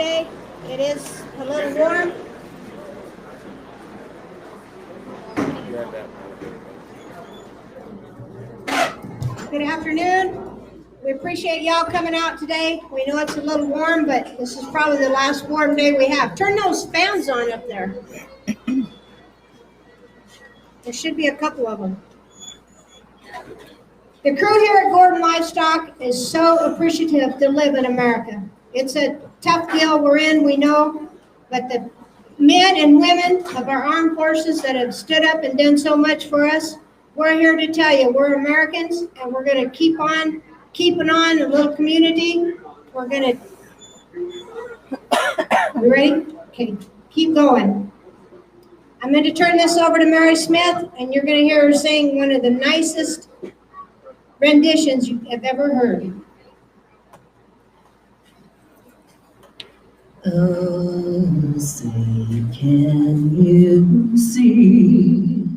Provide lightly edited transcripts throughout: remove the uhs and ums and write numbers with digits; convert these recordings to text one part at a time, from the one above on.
today. It is a little warm. Good afternoon. We appreciate y'all coming out today. We know it's a little warm, but this is probably the last warm day we have. Turn those fans on up there. There should be a couple of them. The crew here at Gordon Livestock is so appreciative to live in America. It's a tough deal we're in, we know, but the men and women of our armed forces that have stood up and done so much for us, we're here to tell you we're Americans, and we're going to keep on keeping on a little community. We're going to, you ready? Okay, keep going. I'm going to turn this over to Mary Smith, and you're going to hear her sing one of the nicest renditions you have ever heard. Oh, say, can you see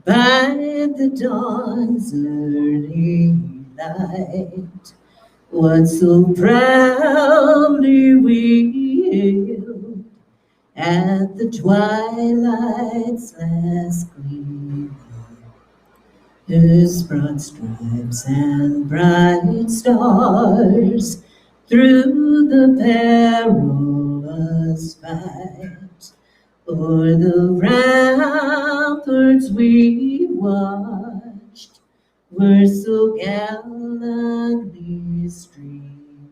by the dawn's early light what so proudly we hailed at the twilight's last gleam? His broad stripes and bright stars through the perilous fight, o'er the ramparts we watched, were so gallantly streaming,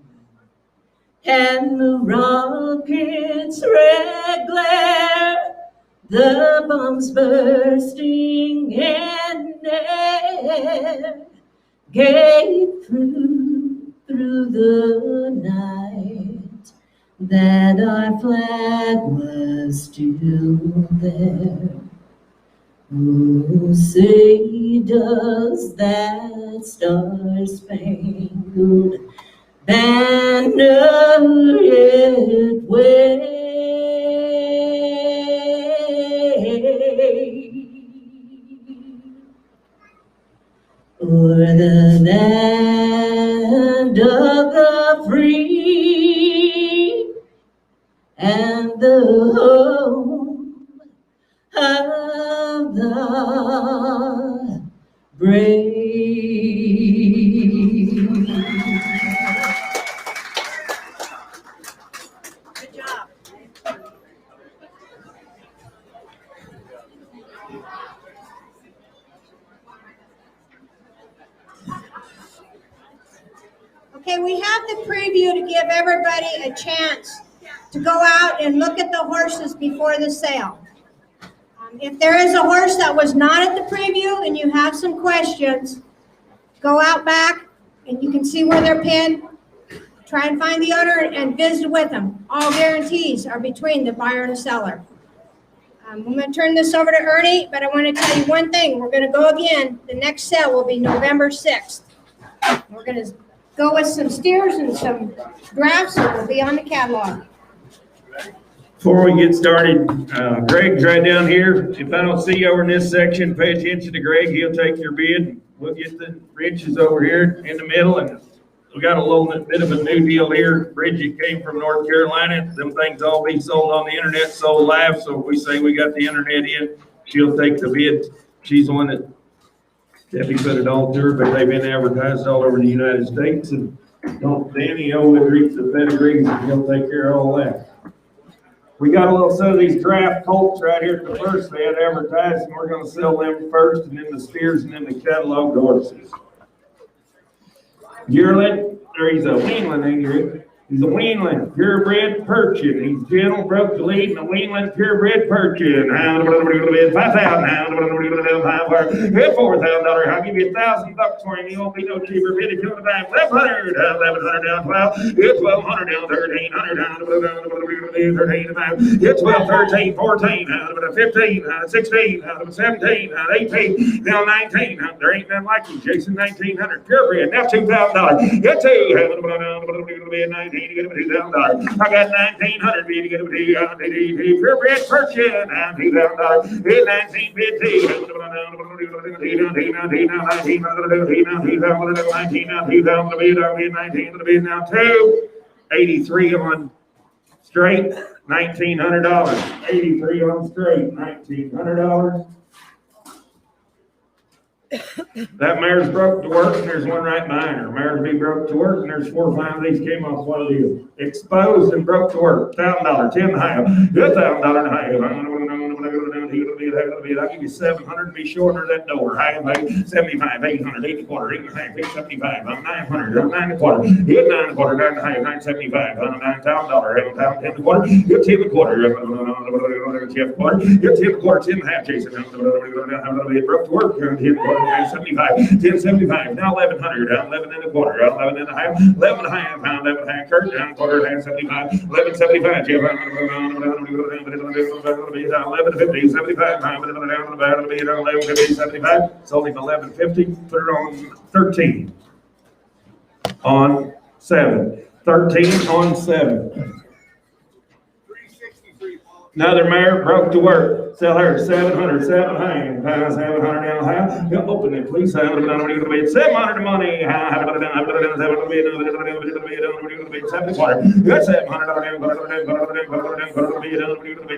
and the rockets' red glare, the bombs bursting in air, gave through the night that our flag was still there. Oh, say does that star-spangled banner yet wave o'er the land of the free and the home of the brave. Good job. Okay, we have the preview to give everybody a chance to go out and look at the horses before the sale. If there is a horse that was not at the preview and you have some questions, go out back and you can see where they're pinned. Try and find the owner and visit with them. All guarantees are between the buyer and the seller. I'm going to turn this over to Ernie, but I want to tell you one thing. We're going to go again. The next sale will be November 6th. We're going to go with some steers and some drafts, and we'll be on the catalog. Before we get started, Greg's right down here. If I don't see you over in this section, pay attention to Greg. He'll take your bid. We'll get the riches over here in the middle, and we got a little bit of a new deal here. Bridget came from North Carolina. Them things all be sold on the internet, sold live. So if we say we got the internet in, she'll take the bid. She's the one that Debbie put it all to her, but they've been advertised all over the United States. And don't Danny Owen reads the pedigrees, and he'll take care of all that. We got a little set of these draft colts right here at the first. They had advertised, and we're going to sell them first, and then the steers, and then the catalog horses. Yearling, or he's a weanling, ain't he? He's a weanling, purebred Percheon. He's gentle, broke the lead, and a weanling, purebred Percheon. $5,000, $4,000. I'll give you $1,000 for him. He won't be no cheaper. Bid it to the time. $1,100 down, 12. Get $1,200 down, $1,300 down, $13. Get 12, 13, 14, 15, 16, 17, 18, now 19. There ain't nothing like you, Jason. 1,900 purebred. Now $2,000. Get $2. $19. You get him $2,000. I got $1,900. You get him purebred Percheon. $2,000. Bid 1950. $19 now 283 on Straight, $1,900. 83 on straight, $1,900. That mare's broke to work, and there's one right behind her. Mare's be broke to work, and there's 4 or 5 of these came off one deal. Exposed and broke to work, $1,000, 10 and a half, $1,000 and a half. I'll give you 700 to be short of that door. Half, 75, 800, 8 and a quarter, 8 and a half, 875, 900, 9 and a quarter, 9 and a quarter, 9 and a half, 975, $9,000, 10 and a quarter, 10 and a quarter, 10 and a quarter, 10 and a half, Jason. Broke to work, 10 and a quarter, 1075, now 1100, down 11 and a quarter, down 11 and a half, 11 and a half, pound 11 and a half, Kurt, down quarter, down 75, 1175, Jeff, 1150, 75, pound, down about 1150, 75, sold him 1150, put it on 13 on 7, 13 on 7. Another mare broke to work. Sell her 700, 700, 700 down high. Open it, please. 700 money. 7 quarter. Good 700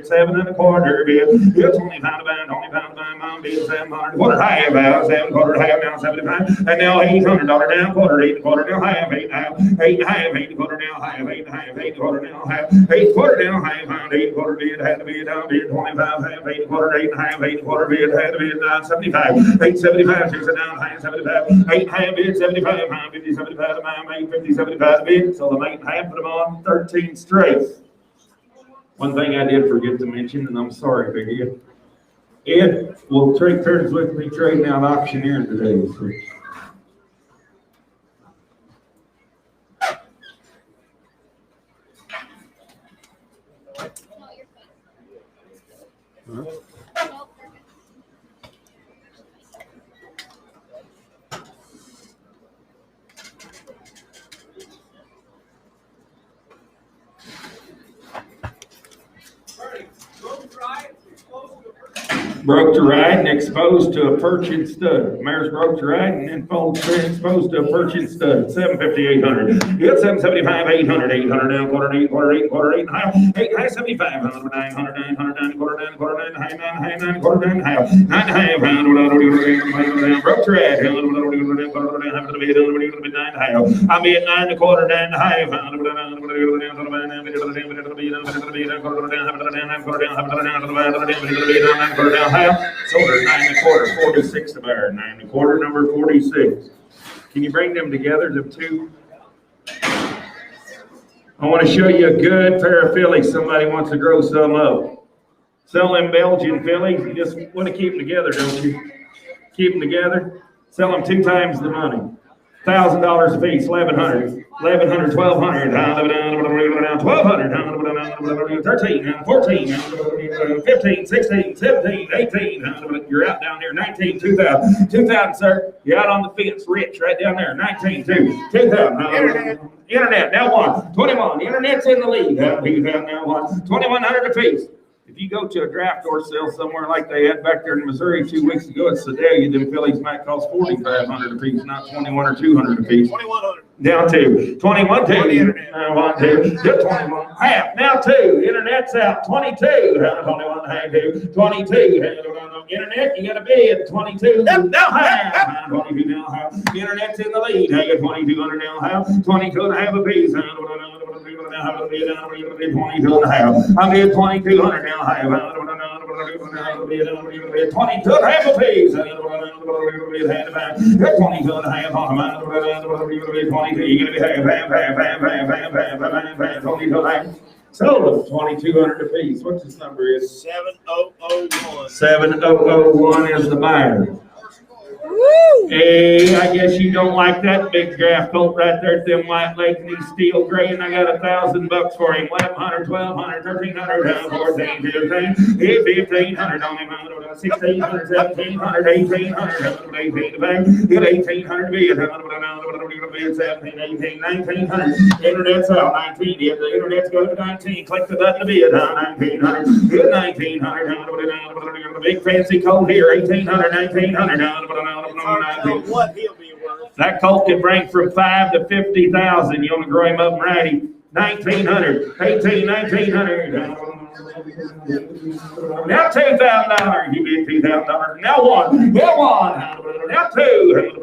7 and a quarter. It's only pound band, mom. 700 quarter high about 7 quarter high now 75. And now $800 down quarter, 8 quarter down high, 8 and a half, 8 and a half, 8 quarter down high, 8 and a half, 8 quarter down high, 8 quarter down high, pound 8 quarter bid had to be down bid 25 half, 8 quarter, 8 and a half, 8 quarter bid had to be down 75, 875, 6 down high 75, 8 and a half bid 75, pound 50, 75 to mine, 8 50, 75 bid. So the 8 and a half put them on 13 straight. One thing I did forget to mention, and I'm sorry, Big Ed. Ed will trade turns with me trading out auctioneering today. So. Huh? Broke to ride and exposed to a perch and stud. Mare's broke to ride and then exposed to a perch and stud. 750, 800. Good 775, 800, 800 down quarter, 8 quarter, 8 quarter, 8 and a half, 8 high 75, 900, 900, 900, quarter, 9 quarter, 9 high, 9 high, 9 quarter, 9 half, 9 half, broke to ride, 9 half. I'll be at 9 and a quarter, 9 and a half, sold her 9 and a quarter, 46 to buyer, 9 and a quarter, number 46. Can you bring them together, the two? I want to show you a good pair of fillies. Somebody wants to grow some up. Sell them Belgian fillies. You just want to keep them together, don't you? Keep them together. Sell them 2 times the money. $1,000 a piece, 1,100, 1,100, 1,200, 1,200, 13, 14, 15, 16, 17, 18. You're out down there, 19, 2,000, 2,000, sir. You're out on the fence, rich, right down there, 19, 2,000. Internet, now 1, 21. The internet's in the lead. Now 1, 2,100 a piece. If you go to a draft or sale somewhere like they had back there in Missouri 2 weeks ago at Sedalia, them fillies might cost $4,500 a piece, not $2,100 or $200 a piece. 2,100. Down to 21, 2. 1, 2, 21. Half. Now 2. Internet's out. 22. 21, half, 2. 22. Internet, you got a bid. 22. Now half. 22 now half. Internet's in the lead. 2,200 now half. 22 and a half a piece. 22 and a half. I bid 2,200 now half. 22 and a half a piece. 22 and a half on a 22. You're gonna be half. 22 and a half. Sold them 2,200 a piece. What's this number is? 7001. 7001 is the buyer. Woo! Hey, I guess you don't like that big draft colt right there at them white legs and he's steel gray, and I got $1,000 for him. 1,100, 1,200, 1,300, 14, 15, 1,500 on him, 1,600, 1,700, 1,800, 1,800, get 1,800 bid, 17, 18, 1,900. Internet's out, 19. If the internet's going to 19, click the button to bid, 1,900, good 1,900, big fancy colt here, 1,800, 1,900, What he'll be worth. that colt can bring from 5 to 50,000. You want to grow him up and ready. $1,900, $18, $1,900. Now $2,000, you get $2,000. Now one, now two,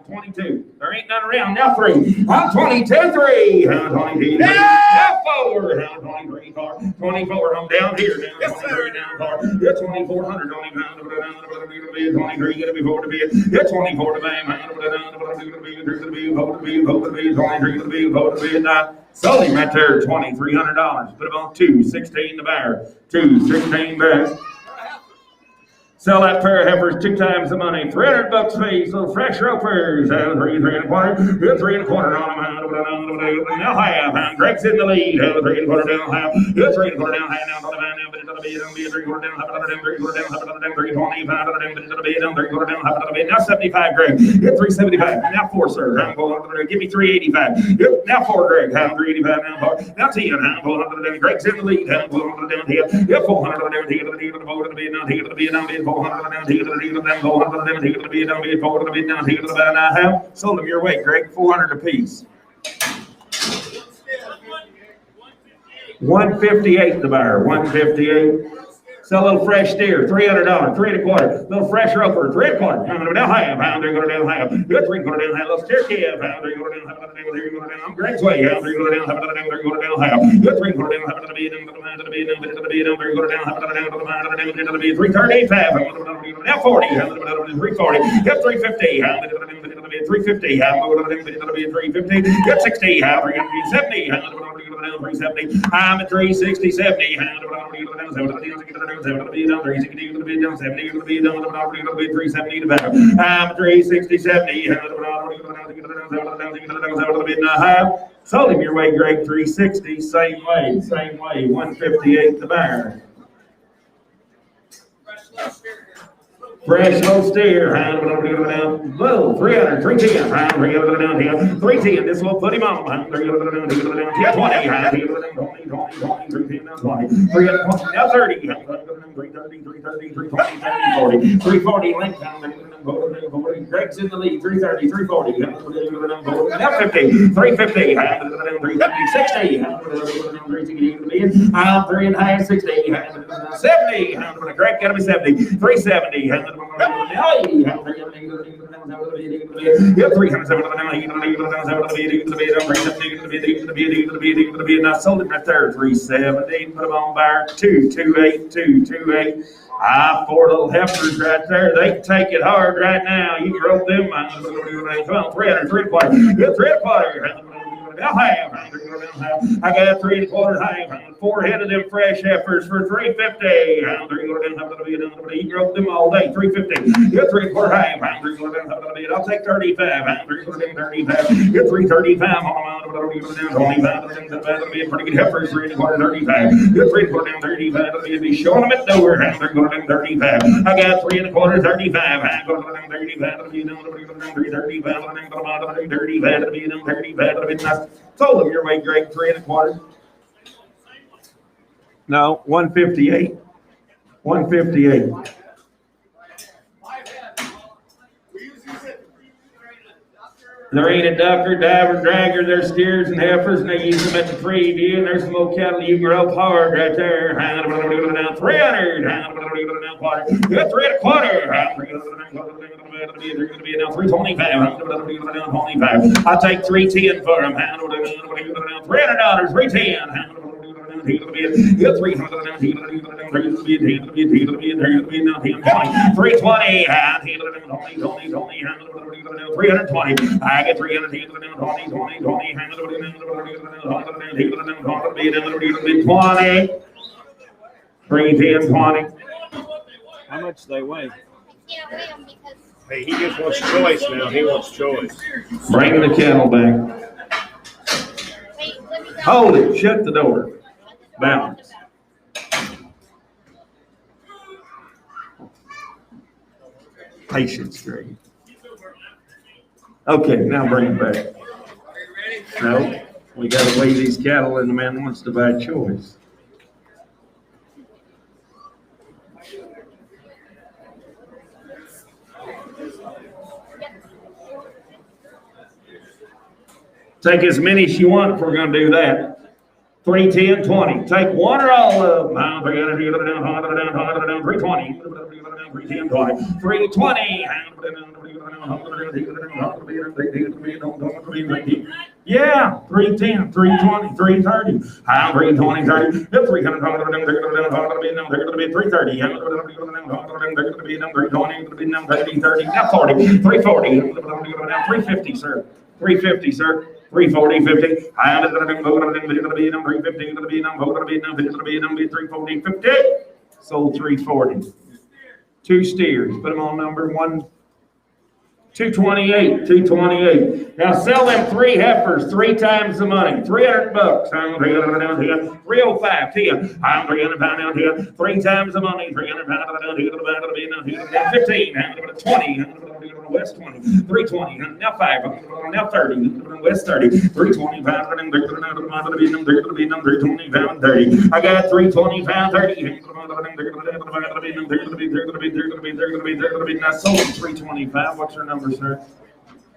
22. There ain't none around. Now three. I'm 22, three. I'm 22. Now four. I'm 23, 24. I'm down here. Now 23 down far. You're 2,400. Only pound. 23. Gonna be 4 to be. You're 24 to be. Sold him right there, $2,300. Put him on 216 to buyer. 216 back. Sell that pair of heifers 2 times the money. $300 fees. Little fresh ropers. 3 and a quarter. 3 and a quarter on them. Now half. Greg's in the lead. 3 and a quarter down half. 3 and a quarter down half. Now but it'll be 3 quarter down half. 3 quarter down half. 325. It'll be 3 quarter down half. Now 75, Greg. 375. Now 4, sir. Give me 385. Now 4, Greg. 385 now 4. Now 10. Greg's in the lead. 400 down here. 400 down here. To be down here. 400 down here. 400 down here. 400 down here. Sold them your way, Greg. 400 apiece. 158 the buyer. 158. Sell a little fresh steer, $300, 3 and a quarter. Little fresh roper, 3 and a quarter. Down half, pound, 3 quarter down half. Good 3 quarter down half. Little steer kid, pound, 3 quarter down half. 3 quarter down. I'm Greg's way, 3 quarter down half. 3 quarter down half. Good 3 quarter down half. To be 3 quarter down half. 335. Now 40. 340. Get 350. 350. 350. Get 60. 70. 370. I'm at 360, 70. 70 down, 360 down, 70 to be down, 370 to better. I'm 360, 70. Sold him your way, Greg. 360, same way. 158 to better. Fresh low steer, low, 300, 310, 310, this will put him on, 320, 20, now 30, 330, 320, 340, length down, Greg's in the lead, 330, 340, now 50, 350, 360, 3 and a half, 60, 70, Greg gotta be 70, 370, now 80, 370, I sold it right there, 370, put them on buyer, 228, 228. 4 little heifers right there. They can take it hard right now. You can rope them. Come on, 300, 3 and a quarter. Good 3 and a quarter. Now half. I got 3 and a quarter half. 4 head of them fresh heifers for $350. You can rope them all day. $350. Good 3 and a quarter half. I'll take 35. 35. Good 335 on them. 25. Pretty good heifers. 3 and a quarter 35. Good 3 and a quarter down 35. Be showing them at the door. 35. I got 3 and a quarter 35. I go to 35. 35. Told them your way, Greg. 3 and a quarter. No, 158. 158. There ain't a ducker, diver, dragger, there's steers and heifers, and they use them at the preview, and there's some old cattle you can rope hard right there. 300, 3 and a quarter. Now 325. I'll take 310 for them. $300, 310. Get 300, 320. 320. I get 300, 20. 310, 20. How much do they weigh? Hey, he just wants choice now. He wants choice. Bring the cattle back. Hold it. Shut the door. Balance. Patience, Greg. Okay, now bring it back. No, we got to weigh these cattle, and the man wants to buy choice. Take as many as you want if we're going to do that. 310, 20. Take one or all of them. 320. 310, 20. 320. Yeah, 310, 320, 330. 320, 30. 300, 330. 320, 30. Now 40. 340. 350, sir. 350, sir. 340, 50. 340, 50. Sold 340. Two steers. Put them on number one. 228, 228. Now sell them three heifers 3 times the money. $300. 305, 10. I'm 300 pound down here. 3 times the money. 300 pound down here. 15. 20. West 20. 320. Now 5. Now 30. West 30. 320 pound. 320 pound 30. I got 320 pound 30. Now sold 325. What's your number, sir?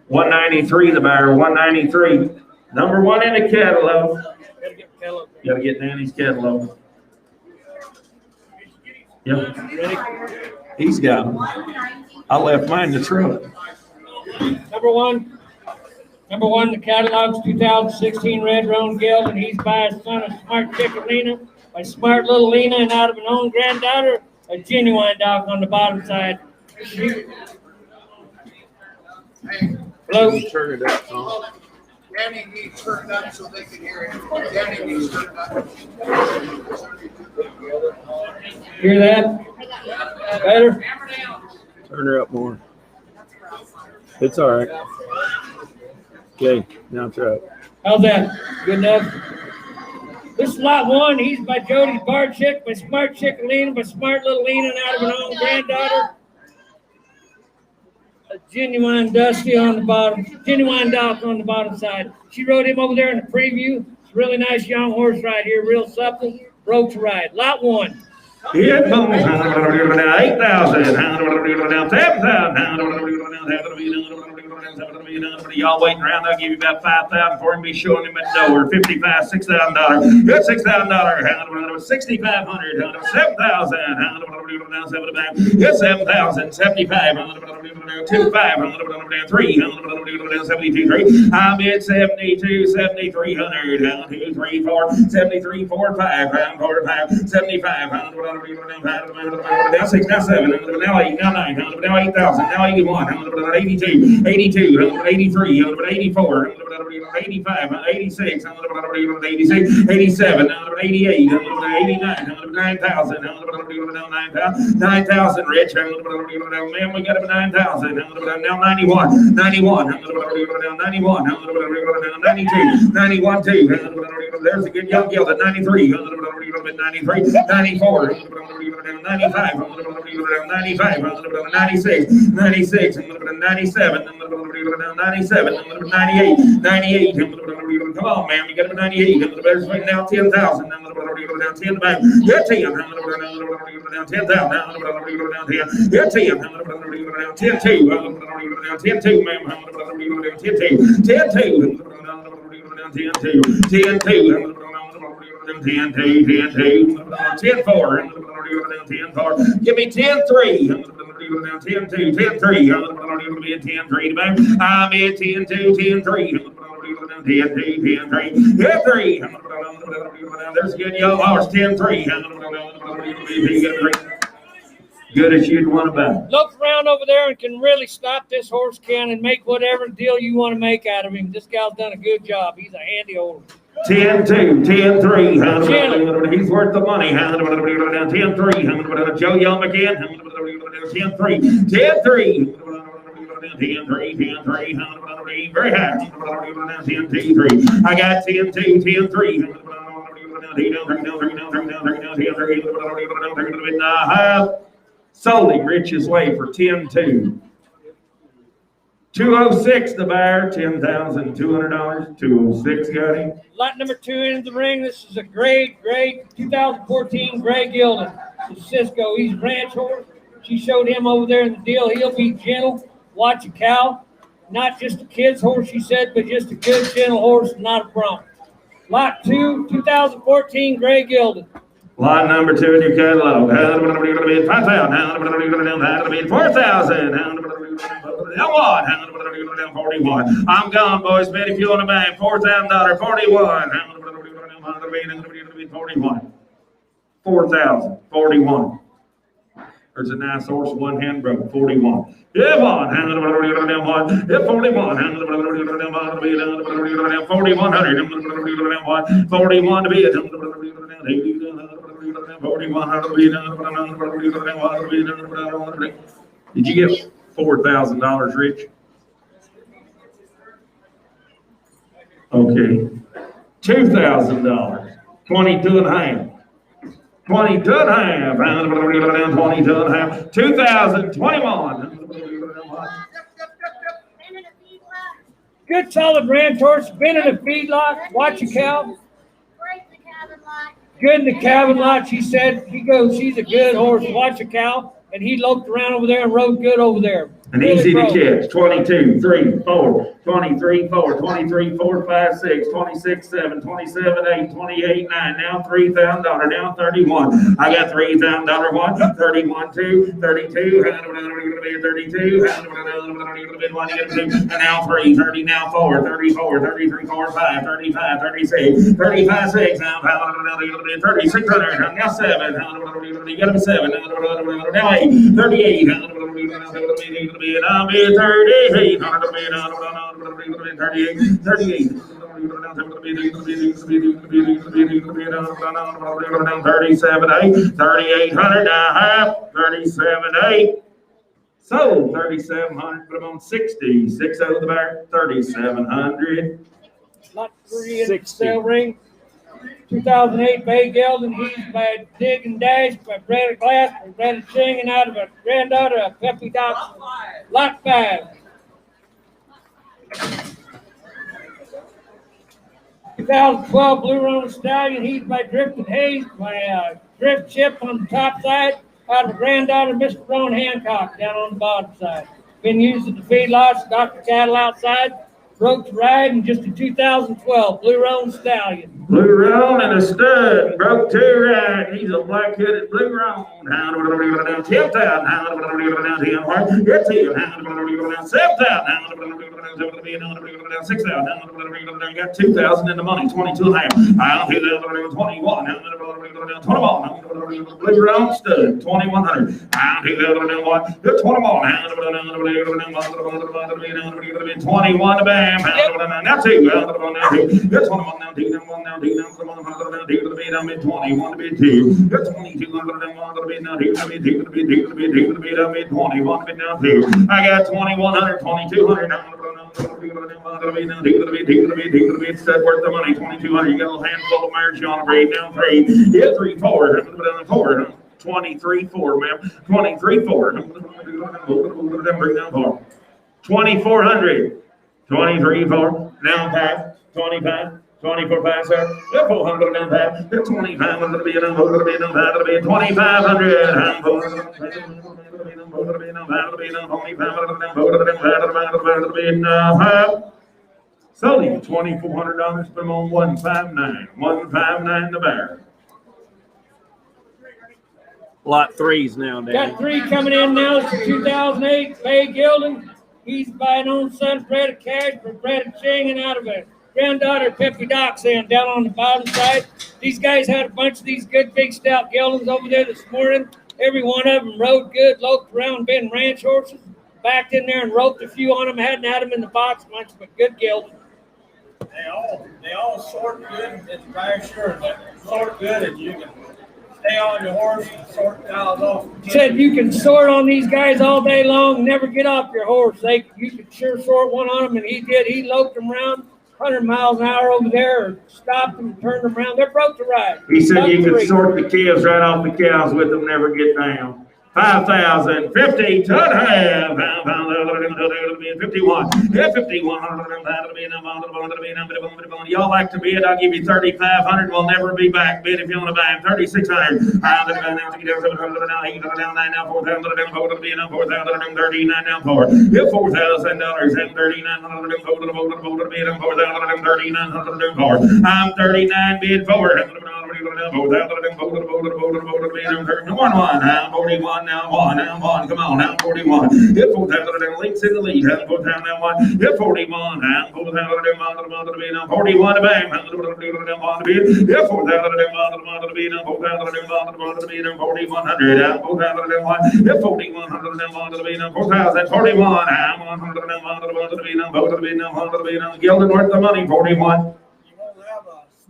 193, the buyer, 193. Number one in the catalog. Gotta get Danny's catalog. Yep. He's got them. I left mine in the truck. Number one, the catalog's 2016 Red Roan Gelding. He's by his son, a smart chick Lena, a smart little Lena, and out of an own granddaughter, a genuine dog on the bottom side. Hello? Turn it up, Tom. Danny needs turned up so they can hear him. Danny needs turned up. Hear that? Better? Turn her up more. It's all right. Okay, now it's right. How's that? Good enough? This is lot one. He's by Jody's bar chick, by smart chick Lena, by smart little Lena, and out of an own granddaughter. A genuine Dusty on the bottom, genuine Doc on the bottom side. She rode him over there in the preview. It's a really nice young horse right here, real supple, broke to ride. Lot one. Yeah, boom. 8,000. 7,000. Y'all waiting around, I'll give you about 5,000 for him. Be showing him at the door. 55, $6,000. Good $6,000. 6,500. 7,000. Good 7,000. 75. 2,500. 300. 72. I bid 72. 7,300. 2, 3, 4. 73, 4, 5. 4, 5. 75. Now 6, now 7. Now 8. Now 9. Now 8,000. Now 81. 82. 82. 83, 84, 85, 86, 86, 87, 88, 89, 9,000, 9,000, Rich, man, we got him 9,000, now 91, 91, 91, 92, 91, 2, there's a good young gelding, 93, 93, 94, 95, 95, 96, 96, 97, 97, 98, 98. Come on, man, we got him 98. Now 10,000. Now 10 back. Get 10. Now 10,000. Now 10. Get 10. Now 10 2. Now 10 2, ma'am. 10 2. 10 2. 10 2. 10 2. 10 2. 10 4. 10 4. Give me 10 3. 10 2, 10 3. I'm in 10 3. I'm in 10 2, 10 3. 10 2, 10 3. 10 3. There's a good young horse. 10 3. Good as you'd want to buy. Look around over there and can really stop this horse, Ken, and make whatever deal you want to make out of him. This gal's done a good job. He's a handy old. 10 2, 10 3. He's worth the money. 10 3. Joe Young again. 10 3. 10 3. 10 3. 10 3. Very high. 10 2 3. I got 10 2, 10 3. Sold him Rich's way for 10 2. 206 the buyer, $10,200. 206 got him. Lot number 2 in the ring. This is a great 2014 Gray Gelding. It's Cisco. He's a ranch horse. She showed him over there in the deal. He'll be gentle, watch a cow. Not just a kid's horse, she said, but just a good, gentle horse, not a bronc. Lot 2, 2014 Gray Gilded. Lot number 2 in your catalog. 5,000. 4,000. 41. I'm gone, boys. Betty fuel in the bank. $4,000. 41. 41. 4,000. 41. There's a nice horse, one hand broke. 41. Yeah, one. 41. 4,100. 41 to be it. 4,100. Did you get $4,000, Rich? Okay. $2,000. 22 and a half. 22 and a half. 22 and a half. 2021. Good solid ranch horse, been in a feedlot, watch a cow. Good in the calving lot, she said. He goes, she's a good horse, watch a cow. And he loped around over there and rode good over there. And really easy to catch. 22, 3, 4, 23, 4, 23, 4, 5, 6, 26, 7, 27, 8, 28, 9. Now $3,000. Now 31. I got $3,000 one, 31, 2, 32, 32, and now 3, 30, now 4, 34, 33, 4, 5, 35, 36, 35, 6, now 3600, now 7, you got to be 7, now 8, 38, and I'll be 38, 38. 37, 8, 3,800 now half, 37, 8. So 3,700, put them on 60, 6 over the back, 3,700. Lot 3 in the sale ring. 2008 Bay Gelding, he's by Dig and Dash, by Brad Glass, by Brad Singing out of a granddaughter of Peppy Doc. Lot 5. 2012 Blue Roan Stallion, he's by Drifted Hayes, by Drift Chip on the top side, out of a granddaughter, Mr. Ron Hancock, down on the bottom side. Been used at the feedlots, got the cattle outside. Broke to ride in just a 2012 Blue Roan Stallion. Blue Roan and a stud, broke to ride. He's a black-headed Blue Roan. Down 10,000. Down 10,000. Get to you. Down 7,000. Down 6,000. Got 2,000 in the money. 22 and a half. Down 21. Down 21. Blue Roan stud. 2,100. Down 21. 21. 21 to bam. Now 2. Now 21. Now 2. Now 2. Now 21 to be 2. 22 to be now 2 to be 2 to be 2 to be 2 to be 21 to be now 2. I got 2,100, 2,200 now. It's worth the money. 2,200. You got a little handful of marriage on a break down 3. Yeah, 3, 4. 4. 23, 4, ma'am. 23, 4. Bring down 4. 2,400. 23, 4. Now 5. 25. 24, 5, sir. 400 down 5. 2,500 to be down 5 to be 2,500. Sold him $2,400. Put him on 159. 159 the bear. Lot 3's now, Dan. Got 3 coming in now. It's a 2008 Bay Gelding. He's by an own son, Brad Cash, for Brad Singing out of a granddaughter, Peppy Doc's in down on the bottom side. These guys had a bunch of these good big stout geldings over there this morning. Every one of them rode good, loped around, been ranch horses. Backed in there and roped a few on them. Hadn't had them in the box much, but good geldings. They all sort good. It's very sure that sort good, and you can stay on your horse and sort cows off. Said you can sort on these guys all day long, never get off your horse. You could sure sort one on them, and he did. He loped them around 100 miles an hour over there, or stopped them and turned them around. They're broke to ride. He said you could sort the calves right off the cows with them, never get down. 5,000, 50, 2 and a half, 51, yeah, 51, y'all like to bid, I'll give you 3,500, we'll never be back, bid if you want to buy him, 3,600, now, 4,039, now, 4, yeah, $4,000, and 39, I'm 39, bid 4, 41 now, 1, come on, now 41. Hit 4,000 links in the lead, 4,000 now 1. Hit 41, now 4,000 41 to bang, 1 bid. Hit 4,000 to be now 4,000 to be now 4,100, now 4,001. Hit 4,100 to be now 4,041, now 100 to be now 100 to be now Gilded worth the money, 41.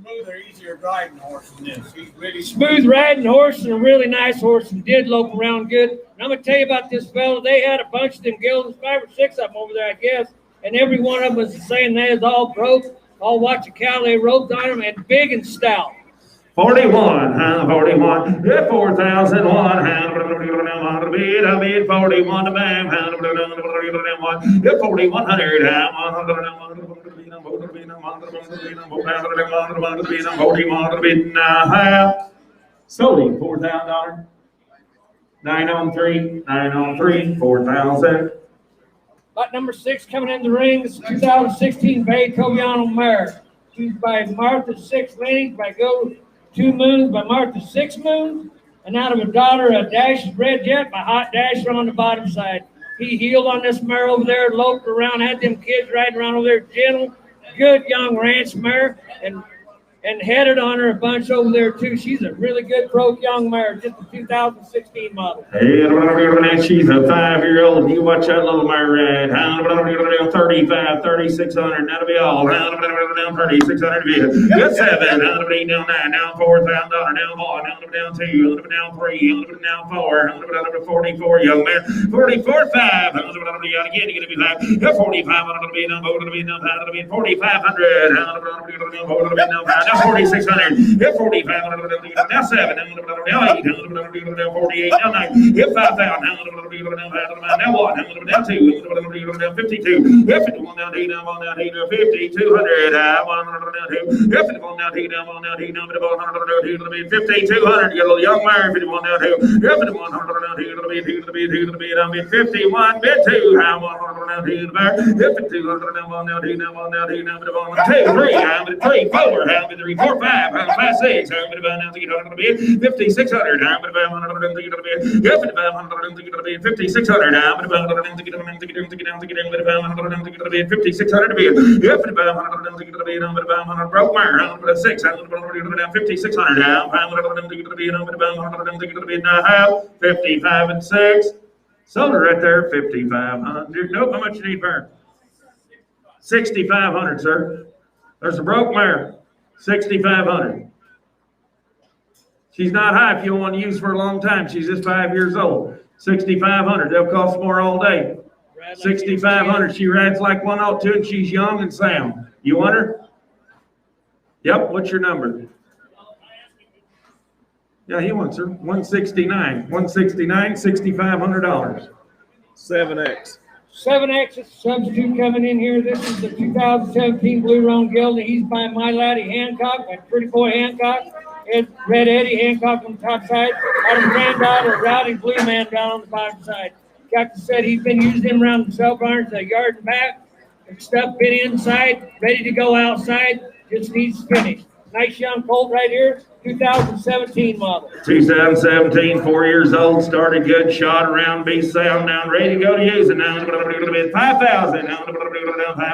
Smoother, easier riding horse than this. He's really smooth riding horse and a really nice horse and did lope around good. And I'm going to tell you about this fella. They had a bunch of them gilders, 5 or 6 of them over there, I guess. And every one of them was saying they was all broke, all watch a cow, they roped on them, and big and stout. 41, 41, yeah, 4,001, I bid 41 to bang, yeah, 4,100, 41 Solely $4,000. 9 on 3, 4,000. Lot number 6 coming in the ring. This is 2016 Bay Tobiano mare. She's by Martha 6 Lennox, by Go 2 Moons, by Martha 6 Moons, and out of a daughter, a Dash Red Jet by Hot Dasher on the bottom side. He heeled on this mare over there, loped around, had them kids riding around over there, gentle, good young ranch mare, and headed on her a bunch over there too. She's a really good broke young mare, just a 2016 model. Hey, she's a 5-year-old. You watch that little mare ride. 35, 3,600. That'll be all. 3,600 bid. Good 7. Now 9. Now $4,000. Now 1. Now 2. Now 3. Now 4. 44 young man. 44 5. Again, you're gonna be 5. 45. It'll be now. It'll be now. It'll be 4,500. Now 4,600. Hit 4,500. Now 7. Now 8. Now 48. Now 9. Hit 5,000. Now 1. Now 2. Now 52. Hit 51. Now 8. Now 1. Now 8. 5,200. 102. Hit 51. Now 8. Now 1. Now 8. Now 102. 5,200. Get a little young mare. 51. Now 2. Hit 51. Now 2. To be. I'm in 51. Bid 2. Now 1. Now 2. Hit 52. Now 1. Now 2. Now 1. Now 2. Now 2. 3. I'm in 3. 4. I'm in 3. 4. 5. I'm 5. 6. I'm in now to get to be 5,600. I'm in 500 to get to be 5,500 to get to be 5,600. I'm in 500 to get down to get 500 to be 5,600 to be 5,500 to get to be 500 broke mare. I'm in 6. I'm in 5,600. I'm 500 to get to be 500 to get to be now 55 and 6. Sold it right there, 5,500. Nope, how much you need, Burn? 6,500, sir. There's a broke mare, 6,500. She's not high if you want to use for a long time. She's just 5 years old. 6,500. They'll cost more all day. 6,500. She rides like 102 and she's young and sound. You want her? Yep. What's your number? Yeah, he wants her. 169. 169, $6,500. 7X. 7X is a substitute coming in here. This is the 2017 Blue Roan Gelding. He's by My Laddie Hancock, by Pretty Boy Hancock. It's Red Eddie Hancock on the top side. Out of granddaughter, Rowdy Blue Man down on the bottom side. Captain said he's been using him around the cell barns, a yard and back, and stuff been inside, ready to go outside, just needs finished. Nice young colt right here, 2017 model. 2017, 4 years old, started good, shot around, be sound, now ready to go to use it. Now 5,000, now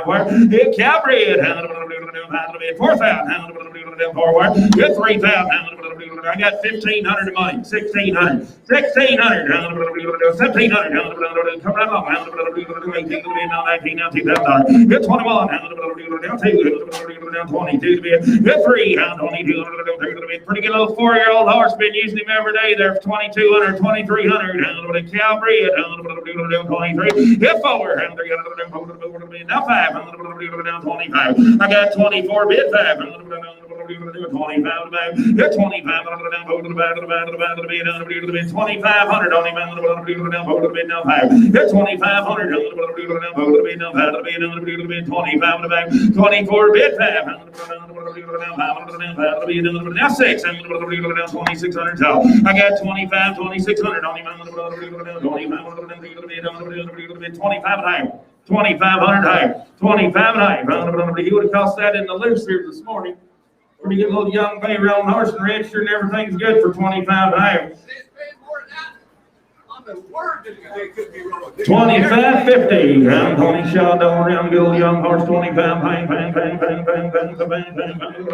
5 hit Calbred, 4,000, forward, hit 3,000, I got 1,500 of money, 1,600, 1,600, 1,700, come right along, 18, 19, now 2,000, hit 21, now 2, now 22, hit 3, now 22, pretty good little 4-year-old horse, been using him every day there for 2,200, 2,300, Calbred, 23, hit 4, now 5, down 25, I got 24, bid 5, That's 25 on the down, vote to the back, to the back, to the back, to the bid, on the bid, to the bid, 2,500 on the down, vote to the down, vote to the bid, now 5. That's 2,500 on the vote to the down, vote to the bid, now 5, to the bid, on the bid, to the bid, 25 on the back, 24 bid, 5, on the vote to the down, 5 on the down, 5 to the bid, on the bid, now 6, on the vote to the down, 2,600 so I got 25, 2,600 on the vote to the down, 25 on the down, to the bid, on the bid, to the bid, 25 higher. 2,500 higher, 25 higher. He would have cost that in the loose here this morning. When you get a little young bay around horse and register and everything's good for 25 higher. 25.50. Round Tony Shaw down around good old young horse 25 high, bang, bang, bang, bang, bang, bang, bang, bang,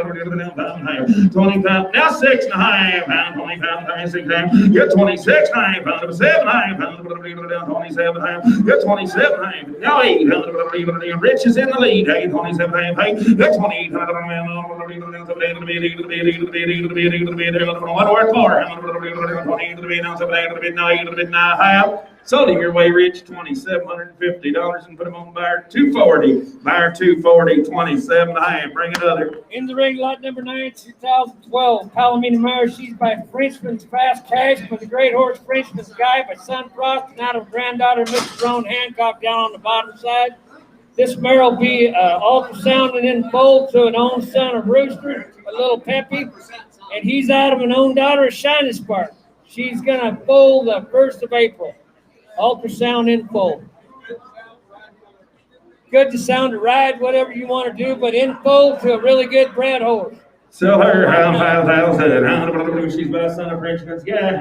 25 now 6 and a half, pound 25 high, 6 high. Get 26 high, pound 7 high, pound 27 high. Get 27 high. Now 8. Rich is in the lead. 27 high, hey. Get 28. One word more. Sold him your way, Rich, $2,750 and put him on buyer 240. Buyer 240, 27 high. Bring another. In the ring, lot number 9, 2012. Palomino mare. She's by Frenchman's Fast Cash with the great horse Frenchman's Guy by Sun Frost and out of granddaughter Mr. Roan Hancock down on the bottom side. This mare will be ultrasound and in foal to an own son of Rooster, a little Peppy, and he's out of an own daughter of Shiny Spark. She's gonna foal the 1st of April. Ultrasound in foal. Good to sound to ride, whatever you want to do, but in foal to a really good bred horse. Sell her, hound 5,000. She's by son of Frenchman's Guy.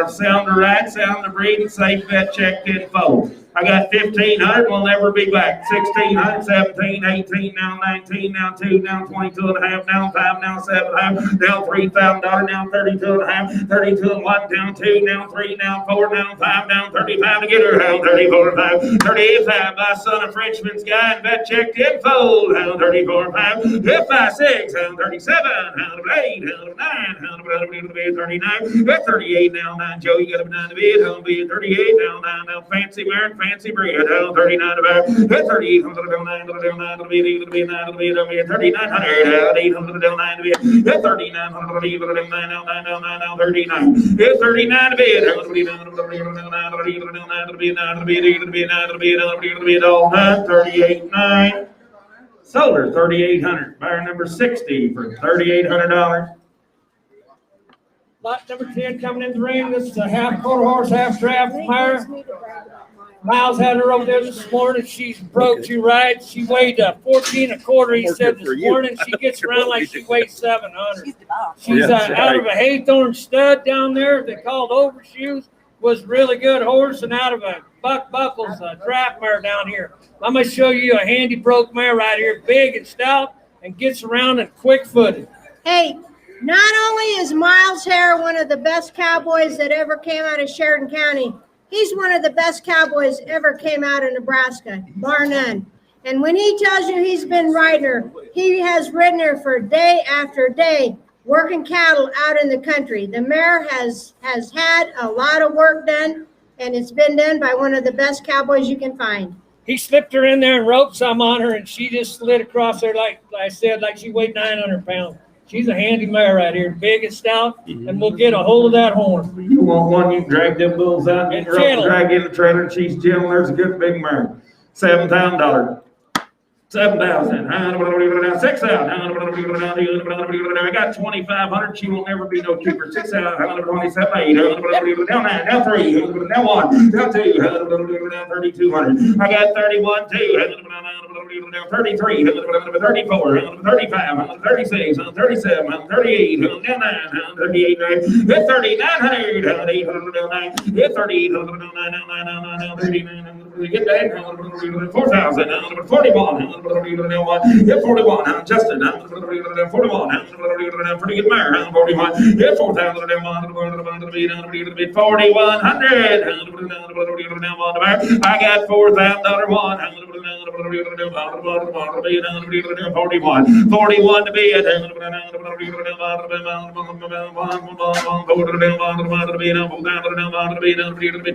Sound to ride, sound to breed, safe bet, checked in foal. I got 1,500, will never be back. 1,600, 17, 18, now 19, now 2, now 22 and a half, now 5, now 7 and a half, now $3,000, now 32 and a half, 32 and 1, now 2, now 3, now 4, now 5, now 35 to get her, hound 34 and 5, 38 5, by son of Frenchman's Guy, and bet checked in fold, hound 34 and 5, if by 6, hound 37, hound of 8, hound of 9, hound of 39, bet 38, now 9, Joe, you got a 9 to bid, hound bid 38, now 9, now fancy mare, fancy breed, 39 about 38, 9 to be 3,900, 800 down 9 to be 3,900 now 39, 39 to be all 38 9. Sold her 3,800. Buyer number 60 for $3,800. Lot number 10 coming in the ring. This is a half quarter horse, half draft mare. Miles had her over there this morning. She's broke 2 rides. She weighed 14 a quarter. He said this morning. She gets around like she weighs 700. She's out of a Haythorn stud down there. They called Overshoes. Was really good horse, and out of a Buck Buckles draft mare down here. I'm going to show you a handy broke mare right here, big and stout, and gets around and quick-footed. Hey, not only is Miles Hare one of the best cowboys that ever came out of Sheridan County, he's one of the best cowboys ever came out of Nebraska, bar none. And when he tells you he's been riding her, he has ridden her for day after day, working cattle out in the country. The mare has had a lot of work done, and it's been done by one of the best cowboys you can find. He slipped her in there and roped some on her, and she just slid across there like I said, like she weighed 900 pounds. She's a handy mare right here, big and stout, and we'll get a hold of that horn. You want one, you can drag them bulls out, get her up and drag in the trailer, and she's gentle. There's a good big mare. $7,000. 7,000. 6,000. I got 2,500. She will never be no cheaper. 6,000. 27. 8. Now 9. Now 3. Now 1. Now 2. Now 3,200. I got 31. 2. 33. 34. 35. 36. 37. 38. Now 9. 38. 3,900. 800. 3,800. Get that. 4,000. 41. 41, Justin, 41, pretty good mare, 41, 4,000, 4,100, I got $4,000 one, 41 to be at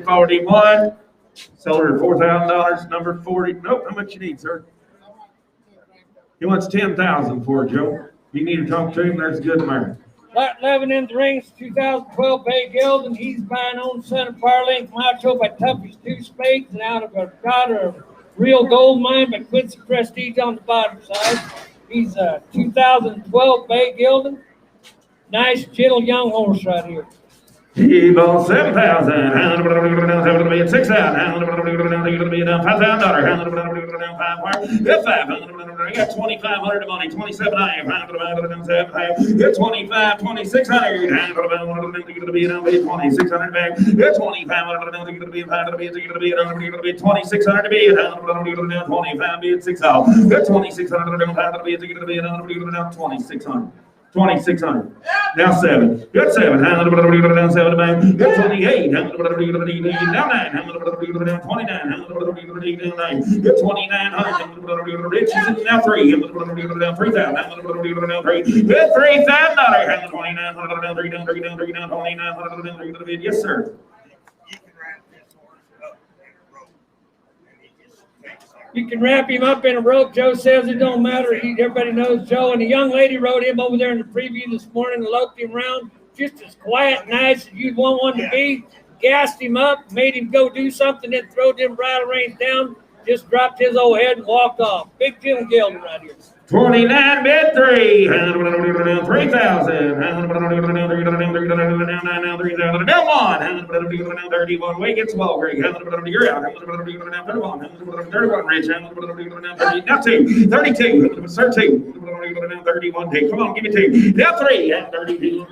41. Sold her $4,000, number 40. Nope, how much you need, sir? He wants 10,000 for it, Joe. You need to talk to him. There's a good mare. Lot 11 in the rings, 2012 Bay Gilding. He's buying on Center Parlay Macho by Tuffy's Two Spades and out of a daughter of Real Gold Mine by Quincy Prestige on the bottom side. He's a 2012 Bay Gilding. Nice, gentle young horse right here. He bought 7,000. 6,000. 5,000. Get 500. I got 2,500 money. 27,500. Get 25. 2,600. 2,600 back. Get 2,500. 2,600 to be 25 bid 6 out. Get 2,600. 2,600. 2,600. Now 7. Good 7. Down 7 back. Good 28. Down 9. 29. Down 9. Good 2,900. Rich is now 3. Down 3,000. Down 3. Good $3,000. Down 2,900. Down 3. Down 3. Down 3. Down 2,900. Down 3. Yes, sir. You can wrap him up in a rope. Joe says it don't matter. Everybody knows Joe. And the young lady rode him over there in the preview this morning, loped him around, just as quiet and nice as you'd want one to be. Gassed him up, made him go do something, then throw them bridle reins down, just dropped his old head and walked off. Big Jim Gilding right here. 29 bid 3. 3,000. 31. Way gets well, Greg. You're out. 31 Rich. Now 2. 32. Sir 2. 31 2. Come on, give me 2. Now 3. 32.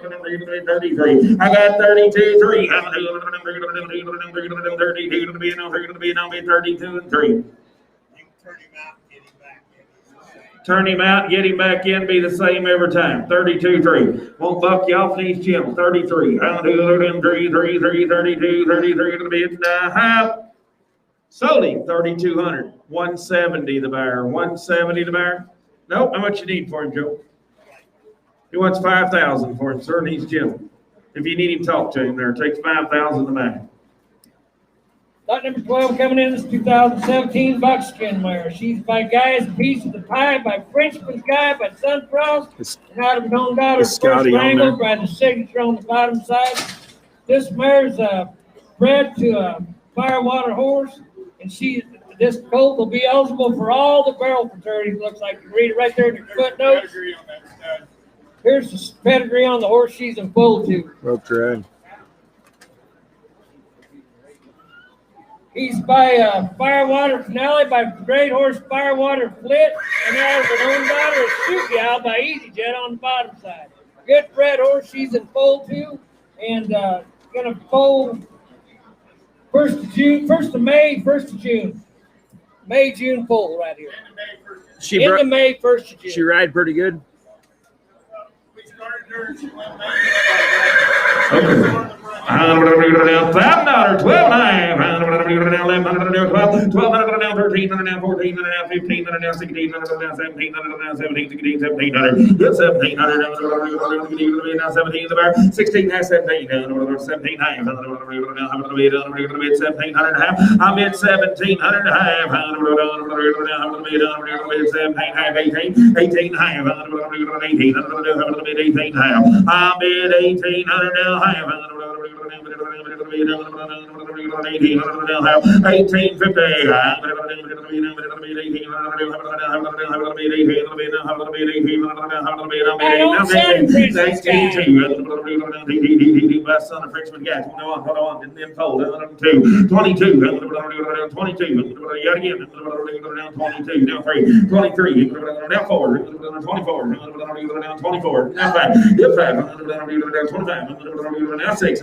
33. I got 32 3. 32 to be now 32 and 3. Turn him out, get him back in, be the same every time. 32-3. Won't buck you off these channels. 33. 32 to the bid. Sold him 3,200. 170 the buyer. 170 the buyer. Nope. How much you need for him, Joe? He wants 5,000 for him, sir. Needs Jim. If you need him, talk to him there. It takes 5,000 the buy. Lot number 12 coming in is 2017 Buckskin mare. She's by Guy's Piece of the Pie, by Frenchman's Guy, by Sunfrost, and out of his own daughter, first wrangled by the signature on the bottom side. This mare's bred to a Firewater horse, and this colt will be eligible for all the barrel fraternities. Looks like you can read it right there in your footnotes. Here's the pedigree on the horse she's in full to. Okay. He's by Firewater Finale, by Great Horse Firewater Flit, and out of an own daughter, Shoot Gal by Easy Jet on the bottom side. Good bred horse, she's in foal too, and gonna foal 1st of June, 1st of May, 1st of June. May, June foal right here. End of May, 1st of June. She ride pretty good. We started her, she went $1,000, $12.9. 1,100, 1,200, 1,300, 1,400, 1,500, 1,600, 1,700, 1,700. Good 1,700. 17 the bar. 16 has 17. 17 half. 1,700 half. I'm at 1,700 half. 17 half. 18. 18 half. 18 half. I'm at 1,800 now half. 1850. My son, a Frenchman guy. 21. Hold on. And then fold. 22. 22. Yet again. 22. Now 3. 23. Now 4. 24. 24. Now 5. Now 5. 25. Now 6.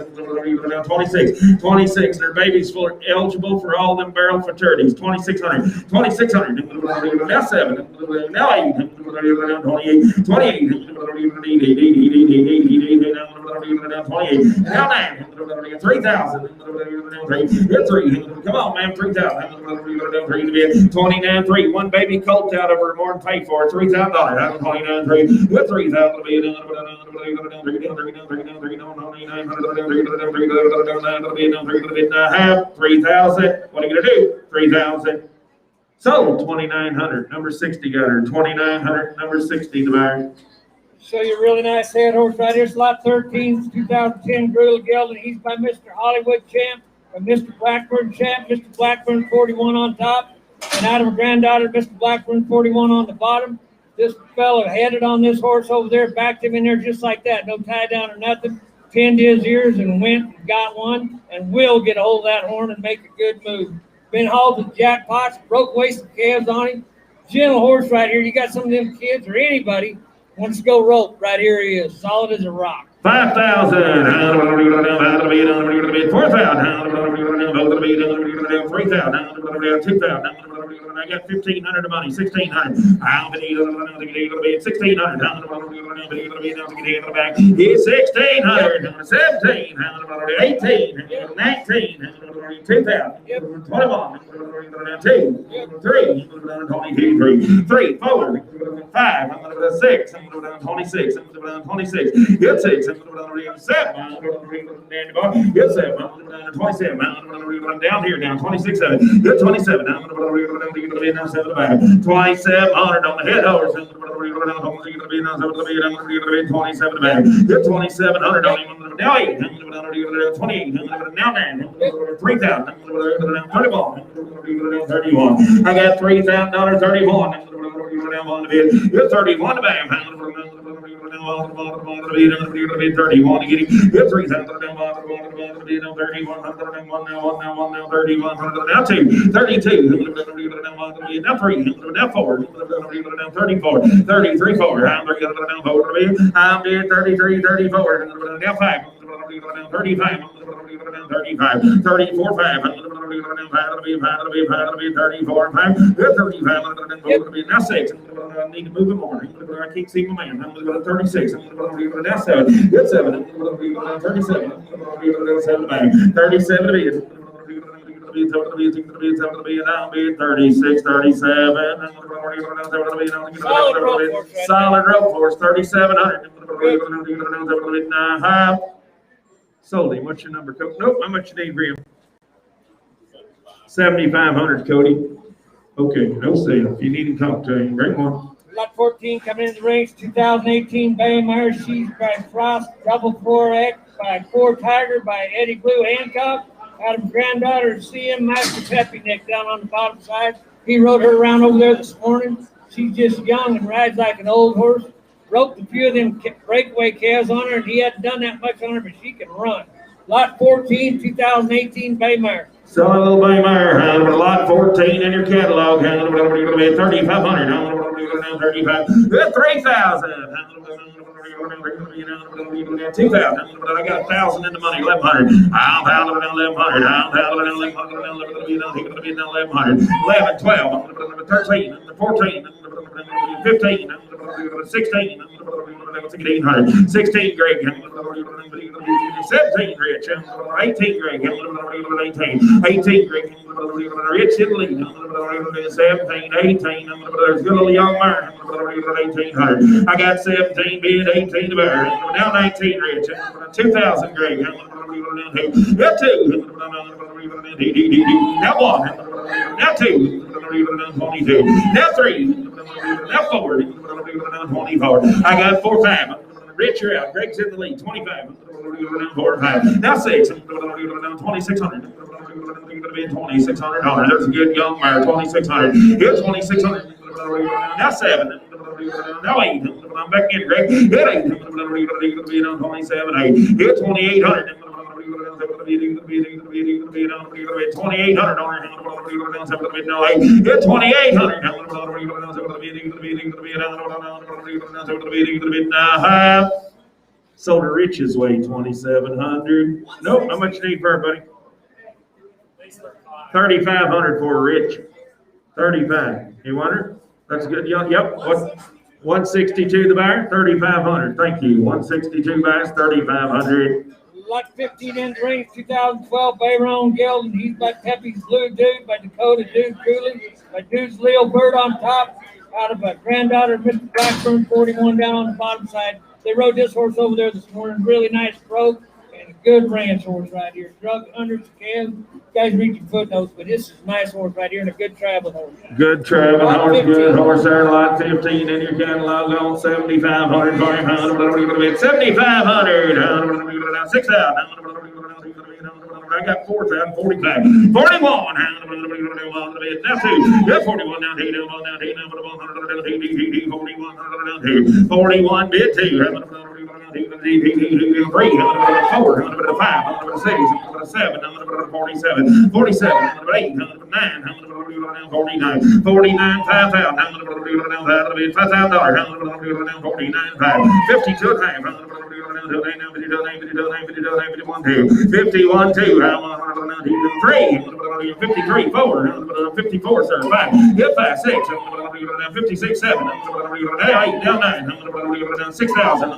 26. 26. Their babies for eligible for all them barrel fraternities. 2,600. 2,600. Now 7. Now 8. 28. 28. 28. Now 9. 3,000. 3. Come on, man. 3,000. 29. 3. One baby colt out of her more than paid for. $3,000. 29. 3. Good 3,000. 3,000. What are you gonna do? 3,000. Sold 2,900. Number 60 got her 2,900. Number 60 the buyer. Show you a really nice head horse right here. It's lot 13, 2010 Griddle Gelding. He's by Mr. Hollywood Champ and Mr. Blackburn Champ. Mr. Blackburn 41 on top, and out of a granddaughter, Mr. Blackburn 41 on the bottom. This fellow headed on this horse over there, backed him in there just like that, no tie down or nothing. Pinned his ears and went and got one, and will get a hold of that horn and make a good move. Been hauled with jackpots, broke wasted calves on him. Gentle horse right here. You got some of them kids or anybody wants to go rope, right here he is, solid as a rock. 5,000. 4,000. 3,000. 2,000. I got 1,500 of money. 1,600. I'll be 1,600. It's 1,600. 17. 18. 19. 2,000. 21. 2. 3. 23. 3. 4. 5. 6. 26. 26. Get 6. 7. Get 7. 27. Down here, down 26. 7. Get 27. Now 2,700 on the head horse. 27 back. Get 2,700 on him. Now 8. 28. Now 9. 3,000. 31. 31. I got $3,000. 31. Get 31 back. 31 to get him. Get 3,000. 31. Now 31. Now 2. 32. Now 3. Now 4. Now 34. 33. 4. I'm 33. 34. Now 5. 35. 35. 34. 5. 34. 5. 35. Now 6. I need to move him more. I can't see my man. I'm going to go to 36. I'm going to go now 7. Get 7. 37. 7 back. 37 to be. 36, 37. Solid rope horse, 3,700. Sold him. What's your number, Cody? Nope. How much you need for him? 7,500, Cody. Okay, no sale. If you need to talk to him, bring one. Lot 14 coming in the range, 2018 Baymire. She's by Frost, double 4X, by Core Tiger, by Eddie Blue Hancock. Out of granddaughter, CM Master Peppy Nick down on the bottom side. He rode her around over there this morning. She's just young and rides like an old horse. Roped a few of them breakaway calves on her, and he hadn't done that much on her, but she can run. Lot 14, 2018 Baymire. Selling a little Baymire, lot 14 in your catalog, 3,500, 35, 3,000, 2,000, I got 1,000 in the money, 1,100, I'm 1,100, 11, 12, 13, 14, 15, 16, 16, 16, Greg, 17, Rich, 18, Greg, 18, Greg, Rich in the lead, 17, 18, there's good little young man, 1,800. I got 17 bid, 18 to bear, now 19, Rich, 2,000, Greg, now 2, now 1, now 2, 22, now 3, now 4, 24. I got 4, 5. Rich, you're out. Greg's in the lead. 25. 4, 5. Now 6. 2,600. 2,600. There's a good young mare. 2,600. Here's 2,600. Now 7. Now 8. I'm back in, Greg. Hit 8. 27. 8. Here's 2,800. 2,800 on her. 2,800. Sold her Rich's way, 2,700. Nope, how much you need for her, buddy? 3,500 for a Rich. 35. You want her? That's good. Yep. What? 162 the buyer, 3,500. Thank you. 162 buys, 3,500. Lot 15 in the range, 2012 Bayron Gelding. He's by Peppy's Blue Dude, by Dakota Dude Cooley, by Dude's Leo Bird on top, out of a granddaughter, Mr. Blackburn, 41 down on the bottom side. They rode this horse over there this morning, really nice stroke, And a good ranch horse right here. Drug hundreds of calves. Guys read your footnotes, but this is a nice horse right here and a good traveling horse. Good traveling horse, good horse there, lot 15 in your catalog on 7,500, 7,500, 6,000. I got 4,000, 45, 41. Now two. Yeah, 41 down, 41 bid two. 3, 4, 5, 6, 7, 47, 47, 8, 9, 49, 49, 5,000, $5,000, 49, 5, 52, 51, 2, 3, 53, 4, 54, sir, 5, yeah, 5, 6, 56, 7, 8, down 9, 6,000,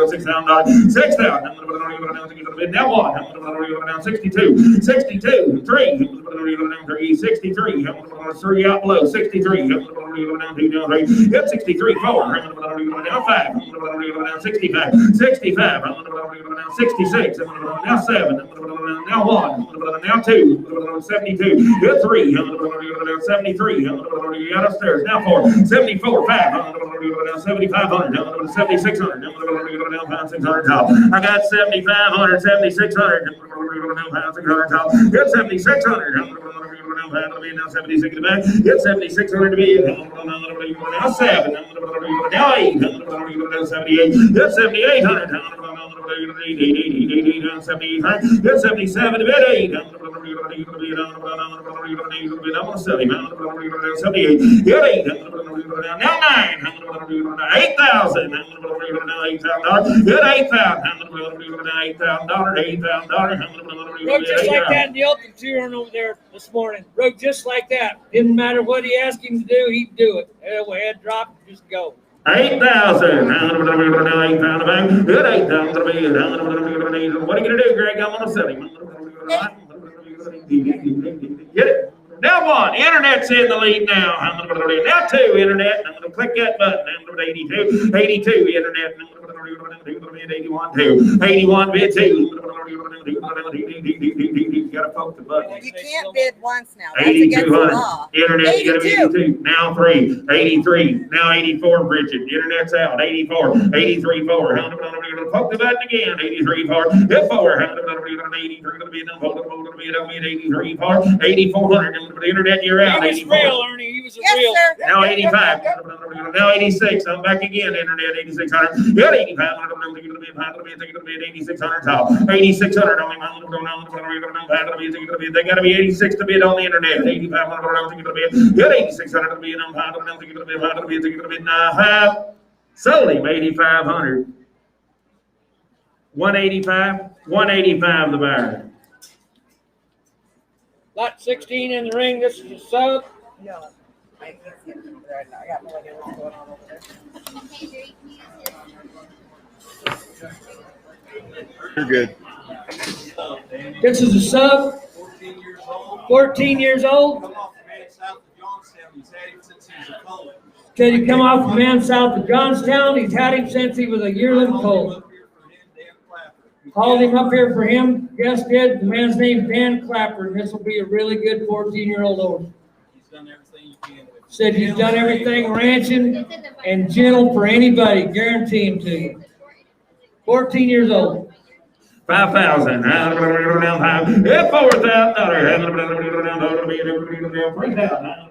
$6,000, 6,000, now 1, 62, 62, 3, 63, 3 out below, 63, yep, 63, 4, now 5, 65, 65, 66, now 7, now 1, now 2, 72, yep, 3, 73, out upstairs, now 4, 74, 5, 7,500, 7,600, 600, I got 7,500, 7,600, 600, get 7,600, now 76 to back, get 7,600 to be now 7, now 8, 78, get 7,800, 7,800, get 77 to bed 8, I'm gonna 78, get 8, now 9, 8,000, now $8,000, get 8,000, $8,000, Rode just like that in the open too over there this morning. Rode just like that. Didn't matter what he asked him to do, he'd do it. Head drop, just go. 8,000. Good 8,000. What are you gonna do, Greg? I'm gonna sell him. Get it? Now 1, internet's in the lead now. Now 2, internet. I'm gonna click that button. 82, 82, internet. 81, 2, 81, bid 2. You gotta poke the button. You can't bid once now. That's against the law. Internet's gonna be 82. Now 3, 83. Now 84, Bridget. Internet's out. 84, 83, 4. Poke the button again. 83, 4. Hit 4. 83 gonna be done. Hold it, 83, 4. 8,400. The internet, you're out. He was real, Ernie. He was a real. Sir. Now 85. Now 86. I'm back again. Internet 8,600. Got 85. 8,600 top. 8,600 only. They got to be 86 to bid on the internet. 8,500 to bid. Got 8,600 to bid on 5. Sold him 8,500. 185. 185 the buyer. Lot 16 in the ring. This is a sub. No. I got no idea what's going on over there. You're good. This is a sub. 14 years old. Come off the man south of Johnstown. He's had him since he was a colt. Said he come off the man south of Johnstown. He's had him since he was a yearling colt. Called him up here for him. Yes, did. The man's name's Dan Clapper, and this will be a really good 14-year-old horse. He's done everything you can with him. Said he's done everything ranching and gentle for anybody. Guarantee him to you. 14 years old. 5,000. Yeah, $4,000.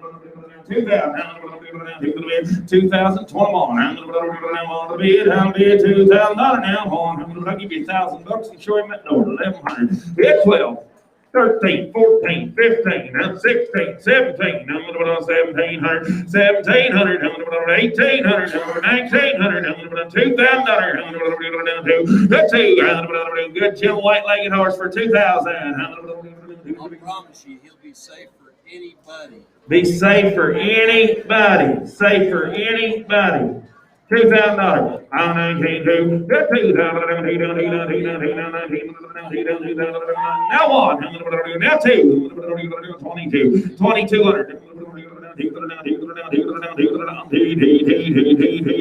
2,000. 2,000. 21. I'll bid $2,000 now. I'll give you $1,000 and show him that door. 1,100. Hit 12. 13, 14, 15, 16, 17, 1,700, 1,700, 1,800, 1,900, $2,000, good chill white-legged horse for 2,000. I promise you, he'll be safe for anybody. Be safe for anybody. Safe for anybody. $2,000. Now 1. Now 2. 22. 2,200.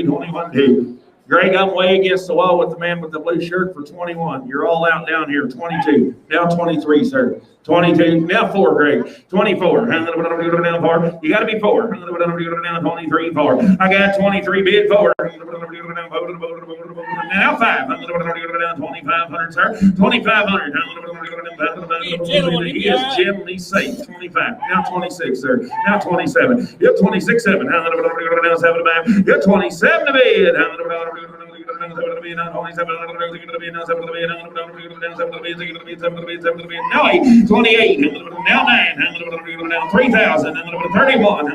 21. Greg, I'm way against the wall with the man with the blue shirt for 21. You're all out down here. 22. Now 23, sir. 22. Now 4, Greg. 24. Now 4. You got to be 4. Now 23, 4. I got 23 bid 4. Now 5. 2,500, sir. 2,500. He is gently safe. 25. Now 26, sir. Now 27. Yep, 26, 7. Now 7 back. Yep, 27 to bid. Now 8, 28, now 9, now 3,000, 31,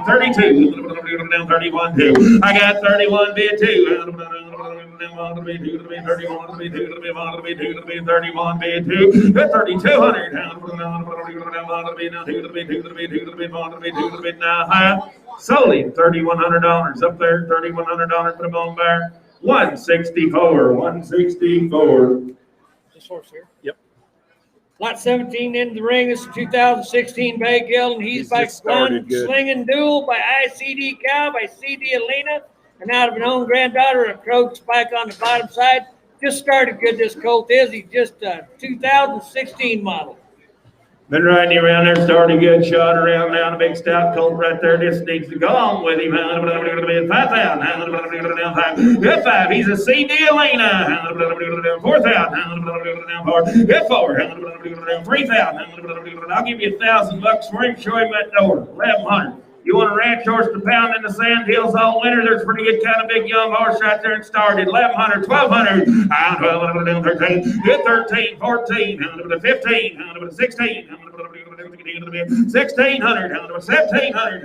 32, 31, 2. I got 31 bid 2. 31 bid 2, 3,200, 3,200, now high. Solely $3,100 up there, $3,100 put them on there. 164, 164. This horse here. Yep. Lot 17 into the ring. This is 2016 Bay Gelding. He's by just started good. Slinging Duel by ICD Cow by CD Alina. And out of an own granddaughter, a Croak Spike on the bottom side. Just started good, this colt is. He's just a 2016 model. Been riding around there, started good, shot around now, the big stout colt right there, just needs to go on with him. 5,000, good 5, he's a CD Alina. 4,000, good 4, 3,000, I'll give you $1,000 for him, show him that door, 1,100. You want a ranch horse to pound in the sand hills all winter? There's a pretty good kind of big young horse right there and started. 1,100, 1,200, 13, good 13, 14, 15, 16, 1,600, 1,700, 1,800,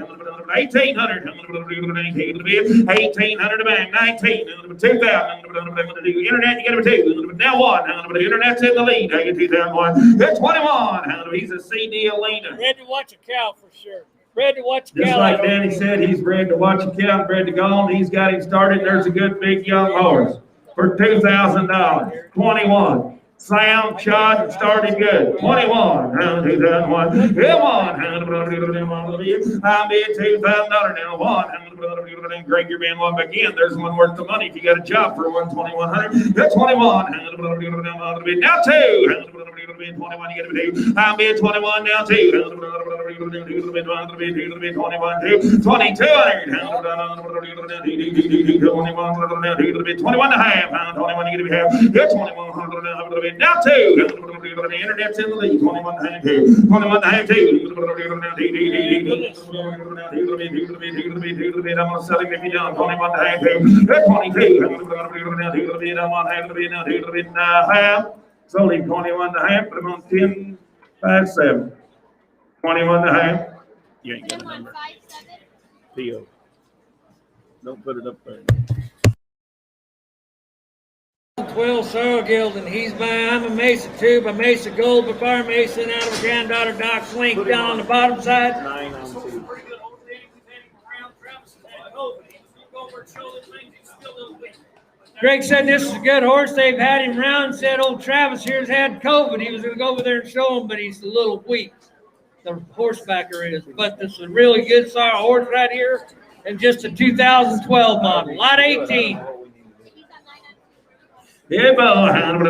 1,800 to bang, 19, 2,000, internet, you get him 2, now 1, the internet's in the lead, I get 2,001, good 21, he's a CD Alina. Ready to watch a cow for sure. Bred to watch a Just cow. like Danny said, he's bred to watch a cow, bred to go on. He's got him started. There's a good big young horse for $2,000. 21. Sound, shot, and started good. 21. 2001. Come on. I'll be $2,000 now. 1. Greg, you're being one back in. There's one worth the money if you got a job for 2,100. That's 21. Now 2. 21, you get a 2. I'll be at 21 now 2. 21, 2. 2,200. 21 and a half. 21, you get a half. Good 21. Now 2. The internet's in the lead. 21 and a half. 21 and a half. 2. I'm gonna sell him if you don't. 21 and a half. 22. It's only 21 and a half, but I'm on 10, 5, 7. 21 and a half. You ain't got a number. P.O. Don't put it up there. 12 Sorrow Gelding. He's by I'm a Mesa too, by Mesa Gold, by Bar Mason, out of a granddaughter Doc Slink down on the bottom side. 9 on 2. Greg said this is a good horse. They've had him round. Said old Travis here's had COVID. He was going to go over there and show him, but he's a little weak. The horsebacker is. But this is a really good sorrow horse right here, and just a 2012 model. Lot 18. Yeah, boy, 7,000,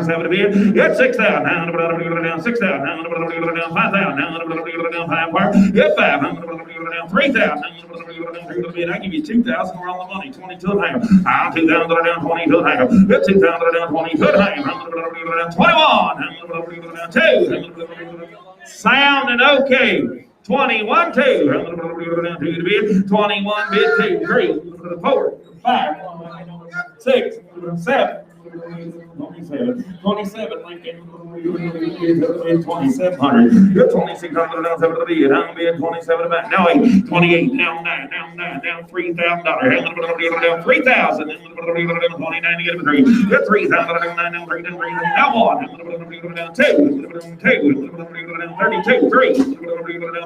7 to bid. Get 6,000, 6,000, 5,000, 5, get 5, 3,000, I give you 2,000, we're on the money, 22 and a half. 2,000 down, 22 and a half. Get 2,000 down, 22 and a half. 21, 2. Sound and okay. 21, 2. 21 bid 2, 3, 4, 5. 6, 7, 27, Lincoln, 2,700. You're 2,600 down 7 to the bid. I'm being 27 back. Now 8, 28, now 9, down $3,000. Down 3,000. 29 to get him 3. Get 3,000 down 3, now 1. Down 2, 32, 3.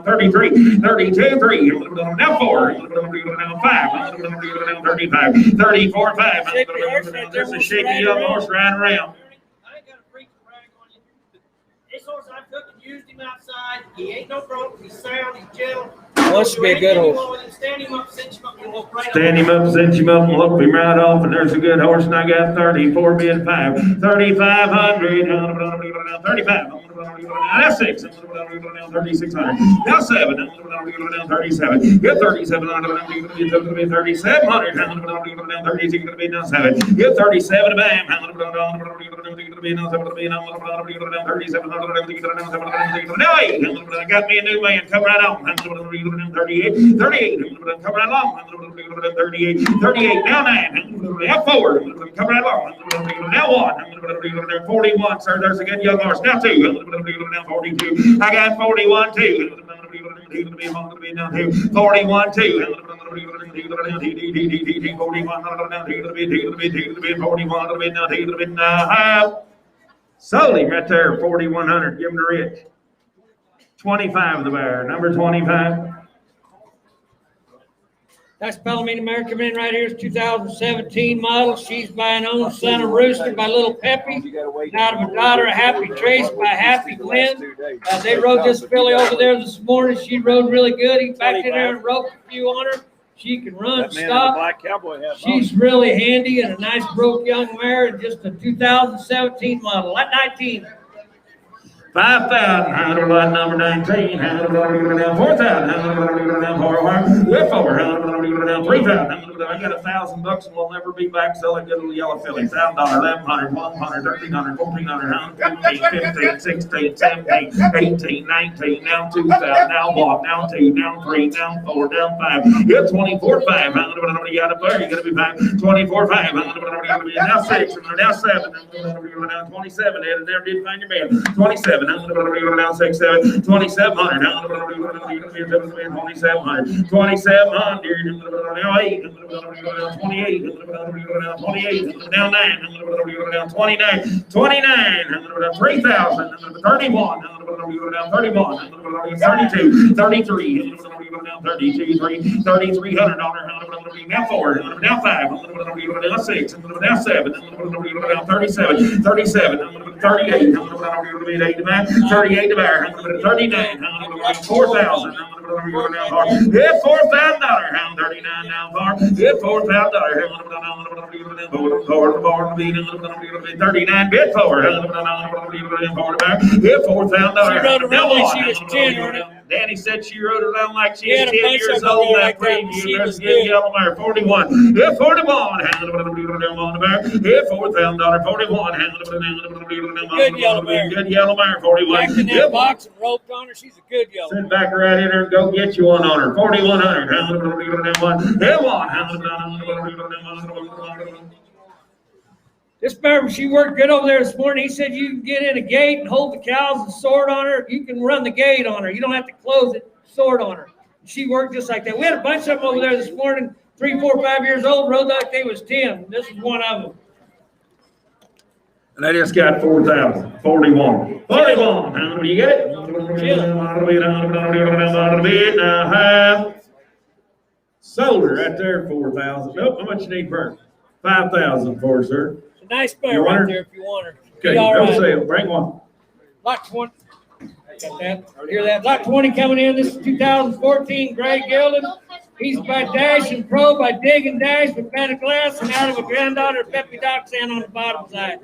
33, 32, 3. Now 4. Down 5. 35, 34, 5. There's a shaky young horse riding around. I ain't got a freak brag on you. This horse I took and used him him outside. He ain't no broke. He's sound. He's gentle. Wants to be a good Anything you horse. want with him, stand him up, cinch him up, and walk right Stand him up, cinch him up, and look him right off, and there's a good horse, and I got 34 bid 5, 3,500, 35, now 6, 3,600, now 7, 37, get 3,700, 3,700, 36, gonna be now 7, get 37, bam, 3700, now 8, got me a new man, come right on, 38, 38, come right along, 38, 38, now 9, now 4, come right along, now 1, 41, sir, there's a good young horse, now 2, now 42, I got 41, 2, 41, 2, 41, sold him right there, 4,100, give him to Rich. 25 of the bear, number 25. That's Palomino mare coming in right here. It's 2017 model. She's by an own son of Rooster by Little Peppy. Out of a daughter of Happy Trace by Happy Glenn. They rode this filly over there this morning. She rode really good. He backed in there and roped a few on her. She can run, That man in the stop. black cowboy hat. She's really handy and a nice broke young mare and just a 2017 model. Like 19. 5,000, handle line number 19, handle down 4,000, handle down 4,000, with 4,000, down 3,000. I got $1,000 and we'll never be back selling good little yellow fillies. $1,000, 1,100, 100, 1,300, 1,400, 15, 16, 17, 18, 19, now 2,000, now 1, now 2, now 3, now 4, now 5. You're 24,500, you got up there, you gotta be back. 24,500, now 6, now 7, now 27, and never did find your man. 27. 2700, 2700, 2700, 28, 28, now 9, 29, 29, 3,000, 31, 31, 32, 33, 32, 3,300, now 4, now 5, now 6, now 7, 37, 37, 38, 38 to bear, 39, 4,000, yeah, $4,000, 39 now far, yeah, $4,000, 39 bid for, yeah, $4,000. She rode around like she was 10, wasn't it? Danny said she rode around like she Yeah, was the 10 bunch years of them old. go That like that, preview, she there's was a good good. yellow mare, 41. Yeah, 41. Yeah, $4,000, 41. Good yellow mare. Good yellow mare, 41. Backed in that box and roped on her. She's a good yellow. Sit back right in there and go get you one on her. 4,100. Yeah, 1. This mare, she worked good over there this morning. He said you can get in a gate and hold the cows and sword on her. You can run the gate on her. You don't have to close it, sword on her. She worked just like that. We had a bunch of them over there this morning, 3, 4, 5 years old, rode like they was 10. This is one of them. And I just got 4,000. 41. 41. Do you get it? Sold her right there, 4,000. Nope, how much you need first? 5,000 for her, sir. It's a nice mare You want right her? there if you want her. Okay, Be all no right. sale. Bring one. Lot 20. Got that? Hear that? Lot 20 coming in. This is 2014 Grey Gilded. He's by Dash and Pro by Dig and Dash with Better Glass and out of a granddaughter Peppy Doxan on the bottom side.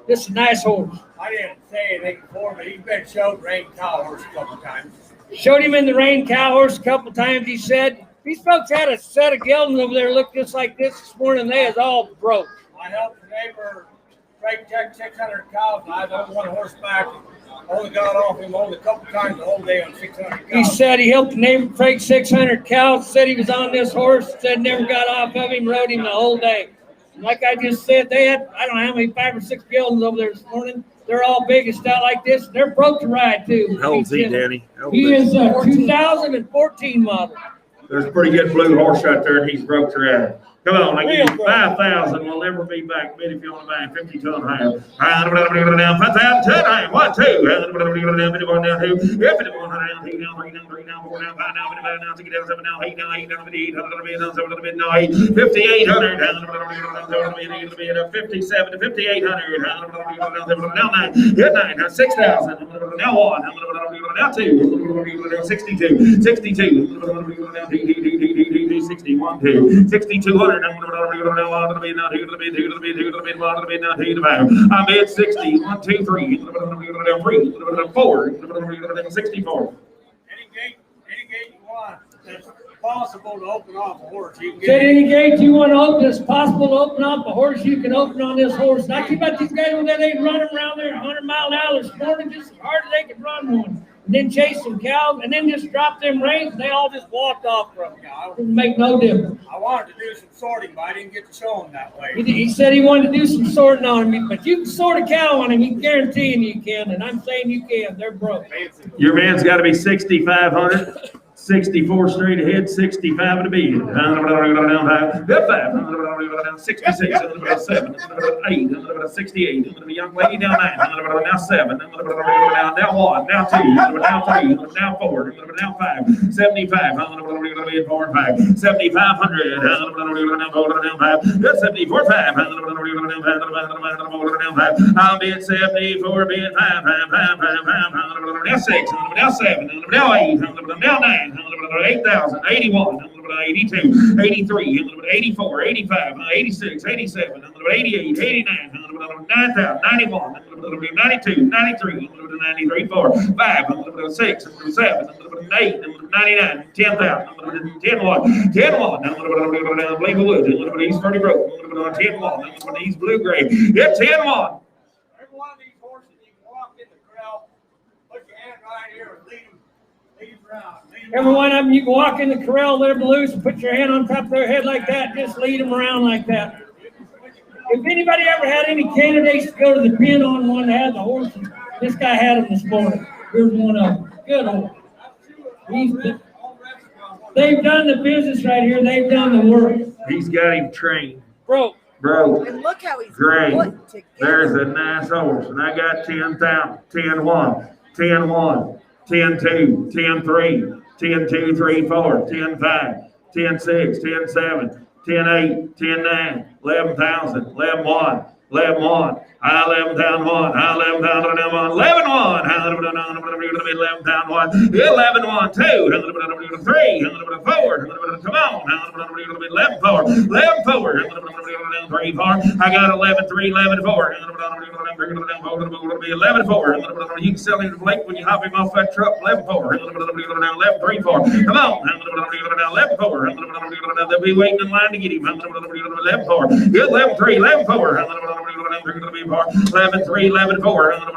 This is a nice horse. I didn't say anything before, but he's been showed Rain Cow Horse a couple times. Showed him in the rain cow horse a couple times. He said these folks had a set of geldings over there look just like this morning. They is all broke. I helped the neighbor break 600 cows, and I was on one horseback. Only got off him only a couple times the whole day on 600 cows. He said he helped the neighbor break 600 cows. Said he was on this horse. Said never got off of him. Rode him the whole day. Like I just said, they had, I don't know how many, 5 or 6 geldings over there this morning. They're all big and stout like this. They're broke to ride, too. How old's he, Danny? He is a 2014 model. There's a pretty good blue horse right there, and he's broke to ride. Come on, I give Real you broke. 5,000. We'll never be back. Bid if you want to buy 52 and a half. Down 5,000, 10, 9, 1, 2. Down 51 down 2. If it 100 down 2 down 3 down 3 down 4 down 5 down 55 down 6 down 7 down 8 down 8 down 8 down 7 bid now 8 5,800 down 57 to 5,800 down 9 hit 9 down 6,000 now 1 now 2 62 62 61 2 6,200 I'm at 60 1 2 3 4 64 Any gate you want, that's possible to open off a horse. You can Said get any gate you want to open, it's possible to open up a horse, you can open on this horse. And I keep about these guys over there, they run around there 100 mile an hour this morning, just as hard as they could run one. And then chase some cows, and then just drop them reins, and they all just walked off from me. Didn't make no difference. I wanted to do some sorting, but I didn't get to show them that way. He said he wanted to do some sorting on him, but you can sort a cow on him, he's guaranteeing you can, and I'm saying you can, they're broke. Your man's got to be 6,500. 64 straight ahead, 65 at a beat. Down 5, 66, 7, 8, 68, young lady down 9, now 7, now 1, now 2, now 3, now 4, now 5, 75, 4 and 5, 7,500, now 5, 74, 5, I'll bid 74, bid 5, now 6, now 7, now 8, now 9. 8,000, 81, 82, 83, 84, 85, 86, 87, 88, 89, 9,000, 91, 92, 93, 93, 4, 5, 6, 7, 8, 99, 10,000, 10 1, 10 1, Blake Woods, he's pretty broke, 10 1, he's blue gray, yeah, 10 1. Every one of these horses, you can walk in the corral, put your hand right here and lead them around. Every one of them, you can walk in the corral, let them loose, and put your hand on top of their head like that, just lead them around like that. If anybody ever had any candidates to go to the pen on one that had the horses, this guy had them this morning. Here's one of them. Good horse. They've done the business right here. They've done the work. He's got him trained. Broke. Bro, And look how he's great. put together. There's a nice horse, and I got 10,000, 10 1, 10 1, 10 2, 10 3, 10 2 3 4, 10 5, 10 6, 10 7, 10 8, 10 9, 11,000, 11 1, 11 1. I 11,000 1, I 11,000 1, 11 1, 11,000 1, 11 1 2, 3, 4, come on, 11 4, 11 4, 3 4. I got 11 3, 11 4, 11 4. You can sell him to Blake when you hop him off that truck. 11 4, 11 3 4. Come on, 11 4. They'll be waiting in line to get him. 11 4, 11 3, 11 4. 11 3, 11 4. 11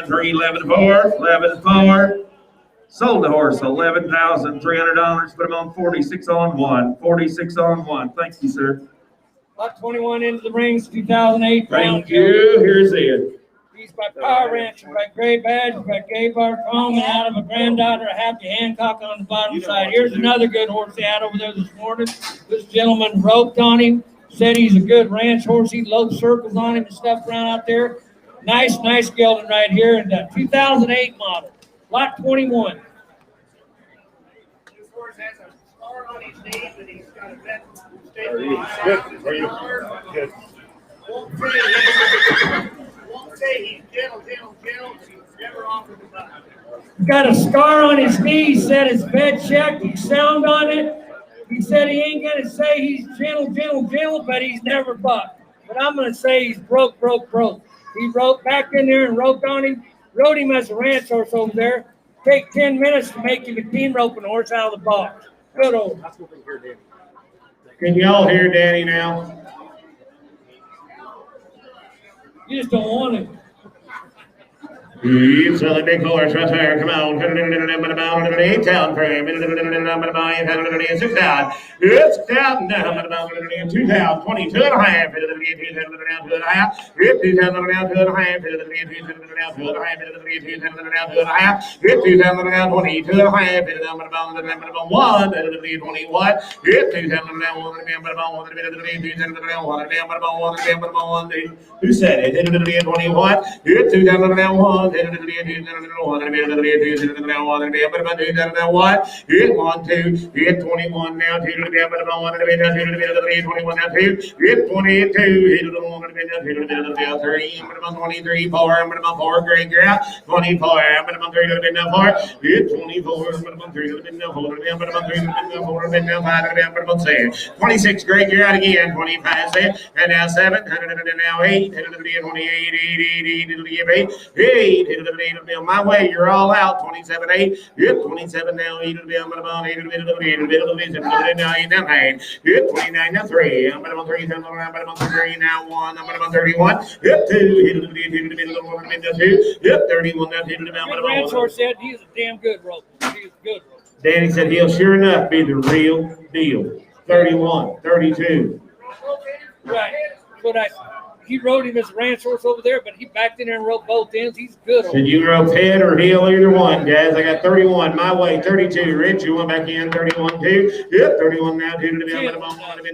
3, 11 4. 11 4. Sold the horse, $11,300. Put him on 46 on 1. 46 on 1. Thank you, sir. Lot 21 into the rings, 2008. Thank you. Here's Ed. He's by Power Rancher, by Gray Badge, by Gay Barcombe, and out of a granddaughter, Happy Hancock on the bottom side. Here's another good horse they had over there this morning. This gentleman roped on him, said he's a good ranch horse. He low circles on him and stuff around out there. Nice gelding right here, and 2008 model. Lot 21. This horse has a scar on his knee, but he's got a vet. Won't say he's gentle, but he's never offered to buy. Got a scar on his knee. He said it's bed checked. He's sound on it. He said he ain't gonna say he's gentle, but he's never bucked. But I'm gonna say he's broke. He roped back in there and roped on him. Rode him as a ranch horse over there. Take 10 minutes to make him a team roping horse out of the box. Good old. Can y'all hear Danny now? You just don't want him. He's a big horse right there. Come on. Town frame. 6 down. It's down now. 2 down. 22 and a half. 2 down to a half. 2 down to a half. 2 down to a half. 2 down to a half. 2 down to a half. 22 and a half. 1. 2 down to 1. Who said it? 21. 2 down to 1. Hit 1, 2. Hit 21 now. 2 to the 1. 21 now. 2. Hit 22. Hit 3. 23. 4. 4. Great girl. 24. 3 to the 4. Hit 24. 3 to the 4. 26. Great girl out again. 25. And now 7. And now 8. 28. 8. 8 to the my way, you're all out. 27, 8. Hit 27 now. 8 to the 8 now. 8. Hit 29 now. 3. I'm 3 now. 1. I'm 31. Hit 2. Hit to the 2. Hit 31 now. Hit to the Ranch horse said he's a damn good rope. He's good rope. Danny said he'll sure enough be the real deal. 31, 32. Right. But he rode him as a ranch horse over there, but he backed in there and rode both ends. He's good. Did you rope head or heel, either one, guys? I got 31 my way, 32. Rich, you went back in, 31, 2. Yep, 31 now, 2 to the down, now 2 to the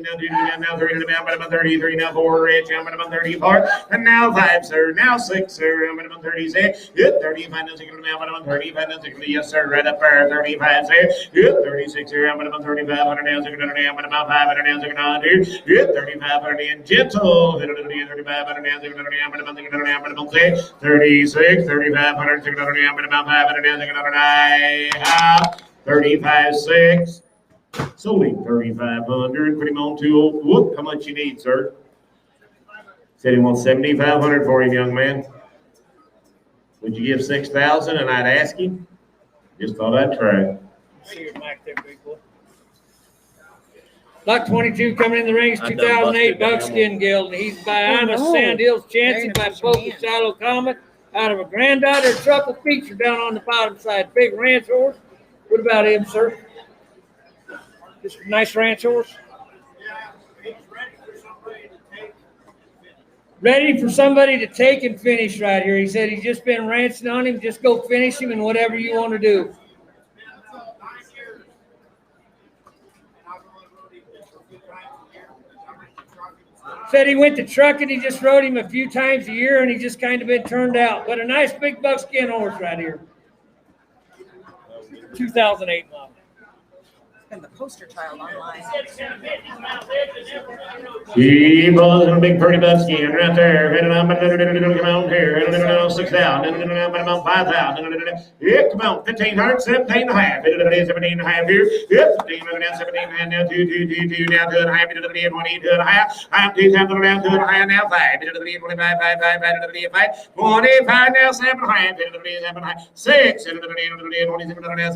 now 3 to the down, 33 now 4. Rich, I'm 34, and now 5, sir. Now 6, sir. I'm 36. Yep, 35 now 6 to the down, 35 now 6 to the yes, sir. Right up there, 35, sir. Yep, 36, sir. I'm 35, 100 now 6 to the down, about 500 now 6 to the yep, 35, 100 and gentle. 35, 100 now 6 to the down, 36, 35, 100, 600, about 500 now 600. 35, 6. Sold him 3,500. Put him on 2. Whoop, how much you need, sir? Said he wants 7,500 for him, young man. Would you give 6,000 and I'd ask him? Just thought I'd try. See your mic there, big boy. Lot 22 coming in the rings, 2008 Buckskin Guild, and he's by Anna Sand Hills Chancey by Focus Shallow Comet out of a granddaughter truffle feature down on the bottom side. Big ranch horse. What about him, sir? Just a nice ranch horse. Ready for somebody to take and finish right here. He said he's just been ranching on him. Just go finish him and whatever you want to do. Said he went to trucking. He just rode him a few times a year, and he just kind of been turned out. But a nice big buckskin horse right here. 2008 model. And the poster child online. He pulls in a big pretty buckskin right there. Heading up, come on here. 6,000. 5,000. Yeah, come on. 1,500, 17 and a half. 17 and a half here. Yep, 1,500 now, 17 and a half. Now 2, now 2 and a half. 22 and a half. I'm 2,000 now, 2 and a half. Now 5. 25, 5, 25 now, 7 and a half. 7 and a half. 6. 27 now,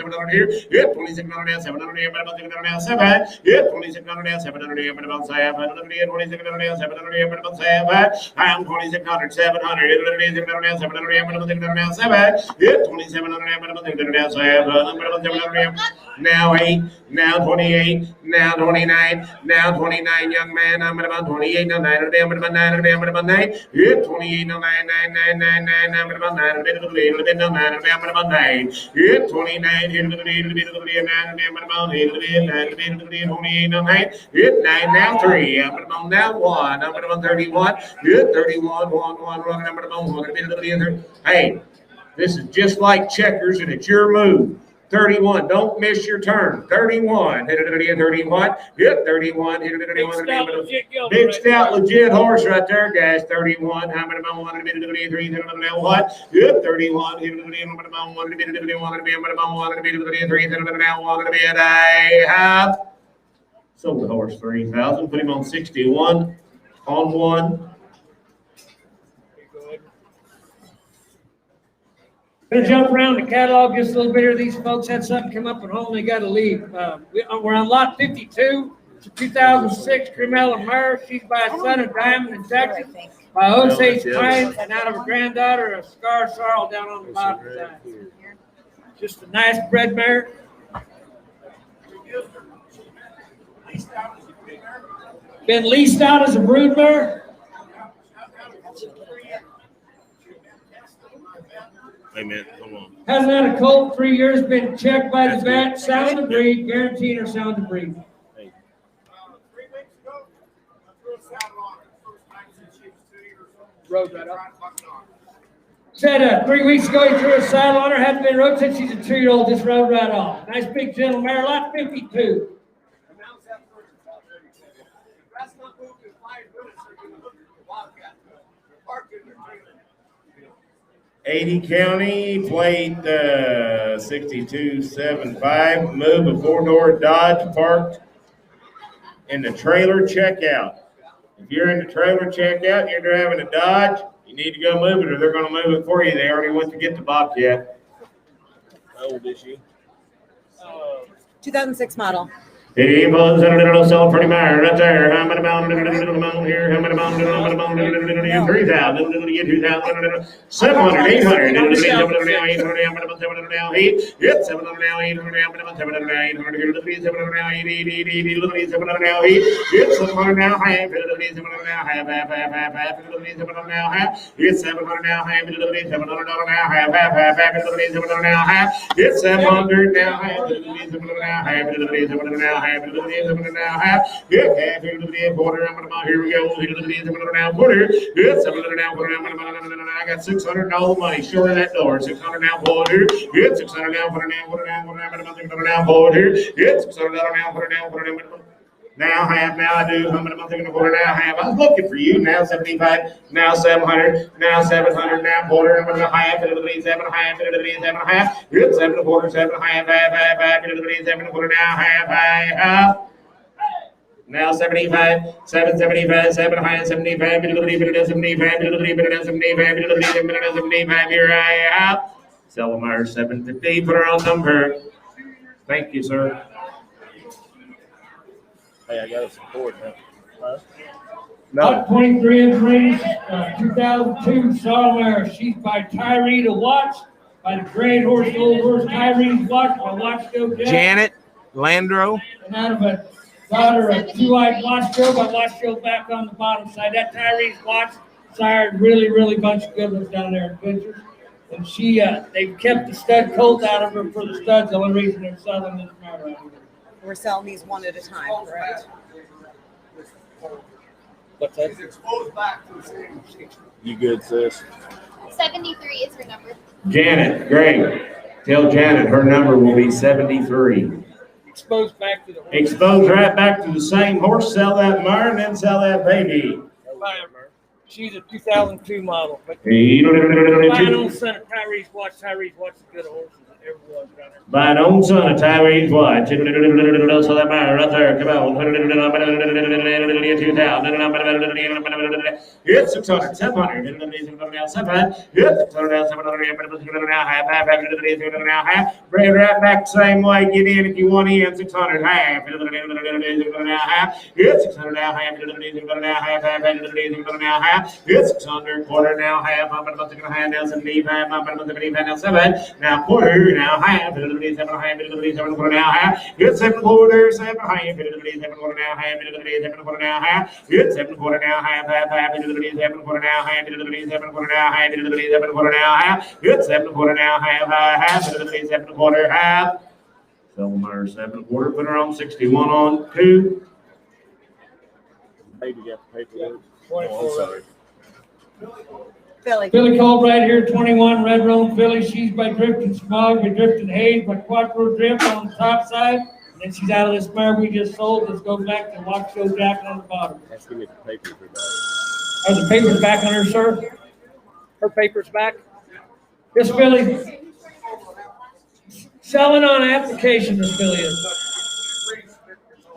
7 here. Yep, 27 now. 700 now 7. Yep, 26 now 700 about 700. 26 now 700 I'm 2600 700. 700 now 7. Yep, 27 now 7. Now 8. Now 28. Now 29. Now 29. Young man, I'm about 28 now 9. I'm about 9. I'm about 9. Yep, 28 now 9. I'm about 9. I'm about 9. Yep, 29. Hit 9 now 3. I'm on now 1. I'm on 31. Hit 31. 1. Hey, this is just like checkers, and it's your move. 31. Don't miss your turn. 31. Hit 31. Hit 31. Hit 31. Big stout legit horse right there, guys. 31. How many about 1 to be 3? What? Hit 31. Hit 31. 1 to be 1 to be 1 to be 3. Now 1 to be a half. Sold the horse 3,000. Put him on 61 on 1. Gonna jump around the catalog just a little bit here. These folks had something come up at home. They got to leave. We're on lot 52. It's a 2006 Cremella Mare. She's by Son of Diamond in Texas. By Osage that's the other Pines and out of a granddaughter, a Scar Sorrel down on the bottom side. Just a nice bred mare. Been leased out as a brood mare. Wait a minute, hold on. Hasn't had a colt 3 years, been checked by the vet, sound of breed, guaranteed her sound of breed. 3 weeks ago, I threw a saddle on her. First time since she was 2 years old. Rode right up. Said 3 weeks ago he threw a saddle on her, hadn't been rode since she's a 2-year-old, just rode right off. Nice big gentle mare, lot 52. That's not moving 5 minutes. They're going to look at the Wildcat. Parked in their trailer. 80 County, plate 6275, move a 4-door Dodge parked in the trailer checkout. If you're in the trailer checkout and you're driving a Dodge, you need to go move it or they're going to move it for you. They already went to get the Bobcat. How old is she? 2006 model. He was a little so pretty mare right there. How many pounds here? How many pounds? 3,000, 2,000, 700, 800, 700 now, 800 now, 8, yep, 700 now, 800 now, 700 now, 800, 700 now, 8, 700 now, 8, yep, 700 now, half, 700 now, half, 700 now, half, yep, 700 now, half, 700 now, half, 700 now, half, yep, 700 now, half, 700 now, half, 700 now, half, now half, yeah, half here to the quarter. Here we go. Here to the now quarter. Yeah, 700 now quarter. I got 600 and all the money. Short of that door. 600 now quarter. Yeah, 600 now quarter. Now quarter. Yeah, 600 now quarter. Now half. Now I do. I'm thinking a quarter. Now half. I was looking for you. Now 75. Now 700. Now 700. Now quarter. I'm gonna half. It'll be 7 half. It'll be 7 half. Yep, 7 quarter. 7 half. Half. It'll be 7 quarter. Now half. Now 75, 775, 7 high, 75, it'll be 75, it'll be 75, it'll be 75, here I am. Selmer 750, put her on number. Thank you, sir. Hey, I got a support now. Huh? About 23 inch range, 2002 Solomar. She's by Tyree to watch, by the great horse, the old horse Tyree's watch, by Watchgo Jack. Janet Landro. And out of a daughter of 2-eyed Watchgo, by Watchgo back on the bottom side. That Tyree's watch sired really bunch of good ones down there in Pictures. And she, they kept the stud colt out of her for the studs. The only reason they're selling this mare right here. We're selling these one at a time, correct? What's that? He's exposed back to the same. You good, sis? 73 is her number. Janet, Greg, tell Janet her number will be 73. Exposed back to the horse. Expose right back to the same horse, sell that mare, and then sell that baby. She's a 2002 model. But Hey, mine own son of Tyree's watch. Tyree's watch as good a horse as it ever was down there. by an own son of Tyree's watch. So that mare right there, come on. 2,000. Yes, 600, 700. Now 700. Yes, 600, 700. Now half. Bring it right back same way. Get in if you want in. 600 half. Now half. Yes, 600 now half. Now half. Yes, 600 quarter now half. I'm going to hand now 75. I'm going to now 7. Now quarter. Now half. 7 half. 7 quarter now half. Yes, 7 quarter. 7 half. 7 quarter now half. 7 quarter now half. Yes, 7 quarter now half. 7 quarter now half. 7 quarter now half. 7 quarter now half. Yes, 7 quarter now half. 7 quarter half. Selmer 7 quarter. Put her on 61 on 2. Baby got the paperwork. 24. Oh, I'm sorry. Philly. Billy Colt right here, 21, Red Roan filly. She's by Drifting Smog, by Drifting Haze, by Quattro Drift on the top side. And then she's out of this mare we just sold. Let's go back to Watchgo Jack on the bottom. Let's give me the papers for that. Are the papers back on her, sir? Her papers back? This filly, selling on application, this filly is.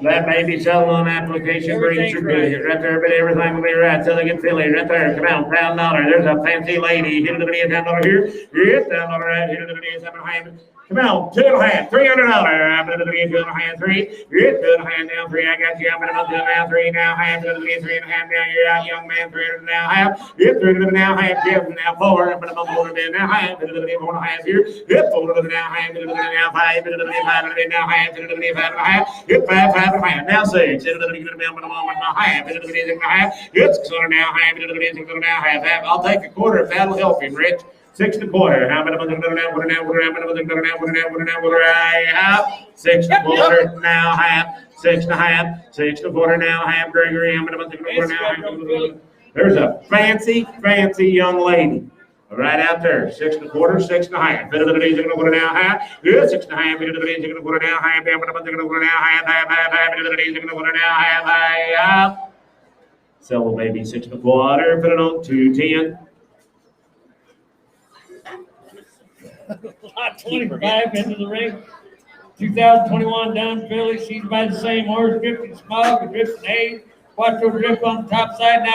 That may be selling on application, bring Everything's certificate right there, but everything will be right, so they get Philly right there, come on, $1,000, there's a fancy lady, hit it to the $10 here, yes, $1,000 right, hit it to the $7.5. Come on, $2.5, $300, $2.5, three, yes, $2.5 down, three, I got you, I'm gonna go now, three now, half, $3.5 down, you're out, young man, $300 now, half, yes, $300 now, half, yes, now, four, I'm gonna go $4 now, half, $4.5 here, yes, $4 now, half, $5, $5 now, half, $5, yes, $5, now six. It's $600 now, half. I'll take a quarter if that'll help him, Rich. 6 1/4. How many? Six and a quarter now, half. 6 1/2. 6 1/4 now, half. Gregory, how many? Now, there's a fancy young lady. Right out there, 6 1/4, 6 1/2. Bit of the days are going to put it down half. Yeah, 6 1/2. Bit of the days are going to put it down half. Bit of the days are going to put it down half. Bit of the days are going to put it down half. Sell the baby 6 1/4. Put it on 210. Lot 25 into the ring. 2021 done Philly. She's by the same horse, drifting smog, drifting hay. Quattro drift on the top side now.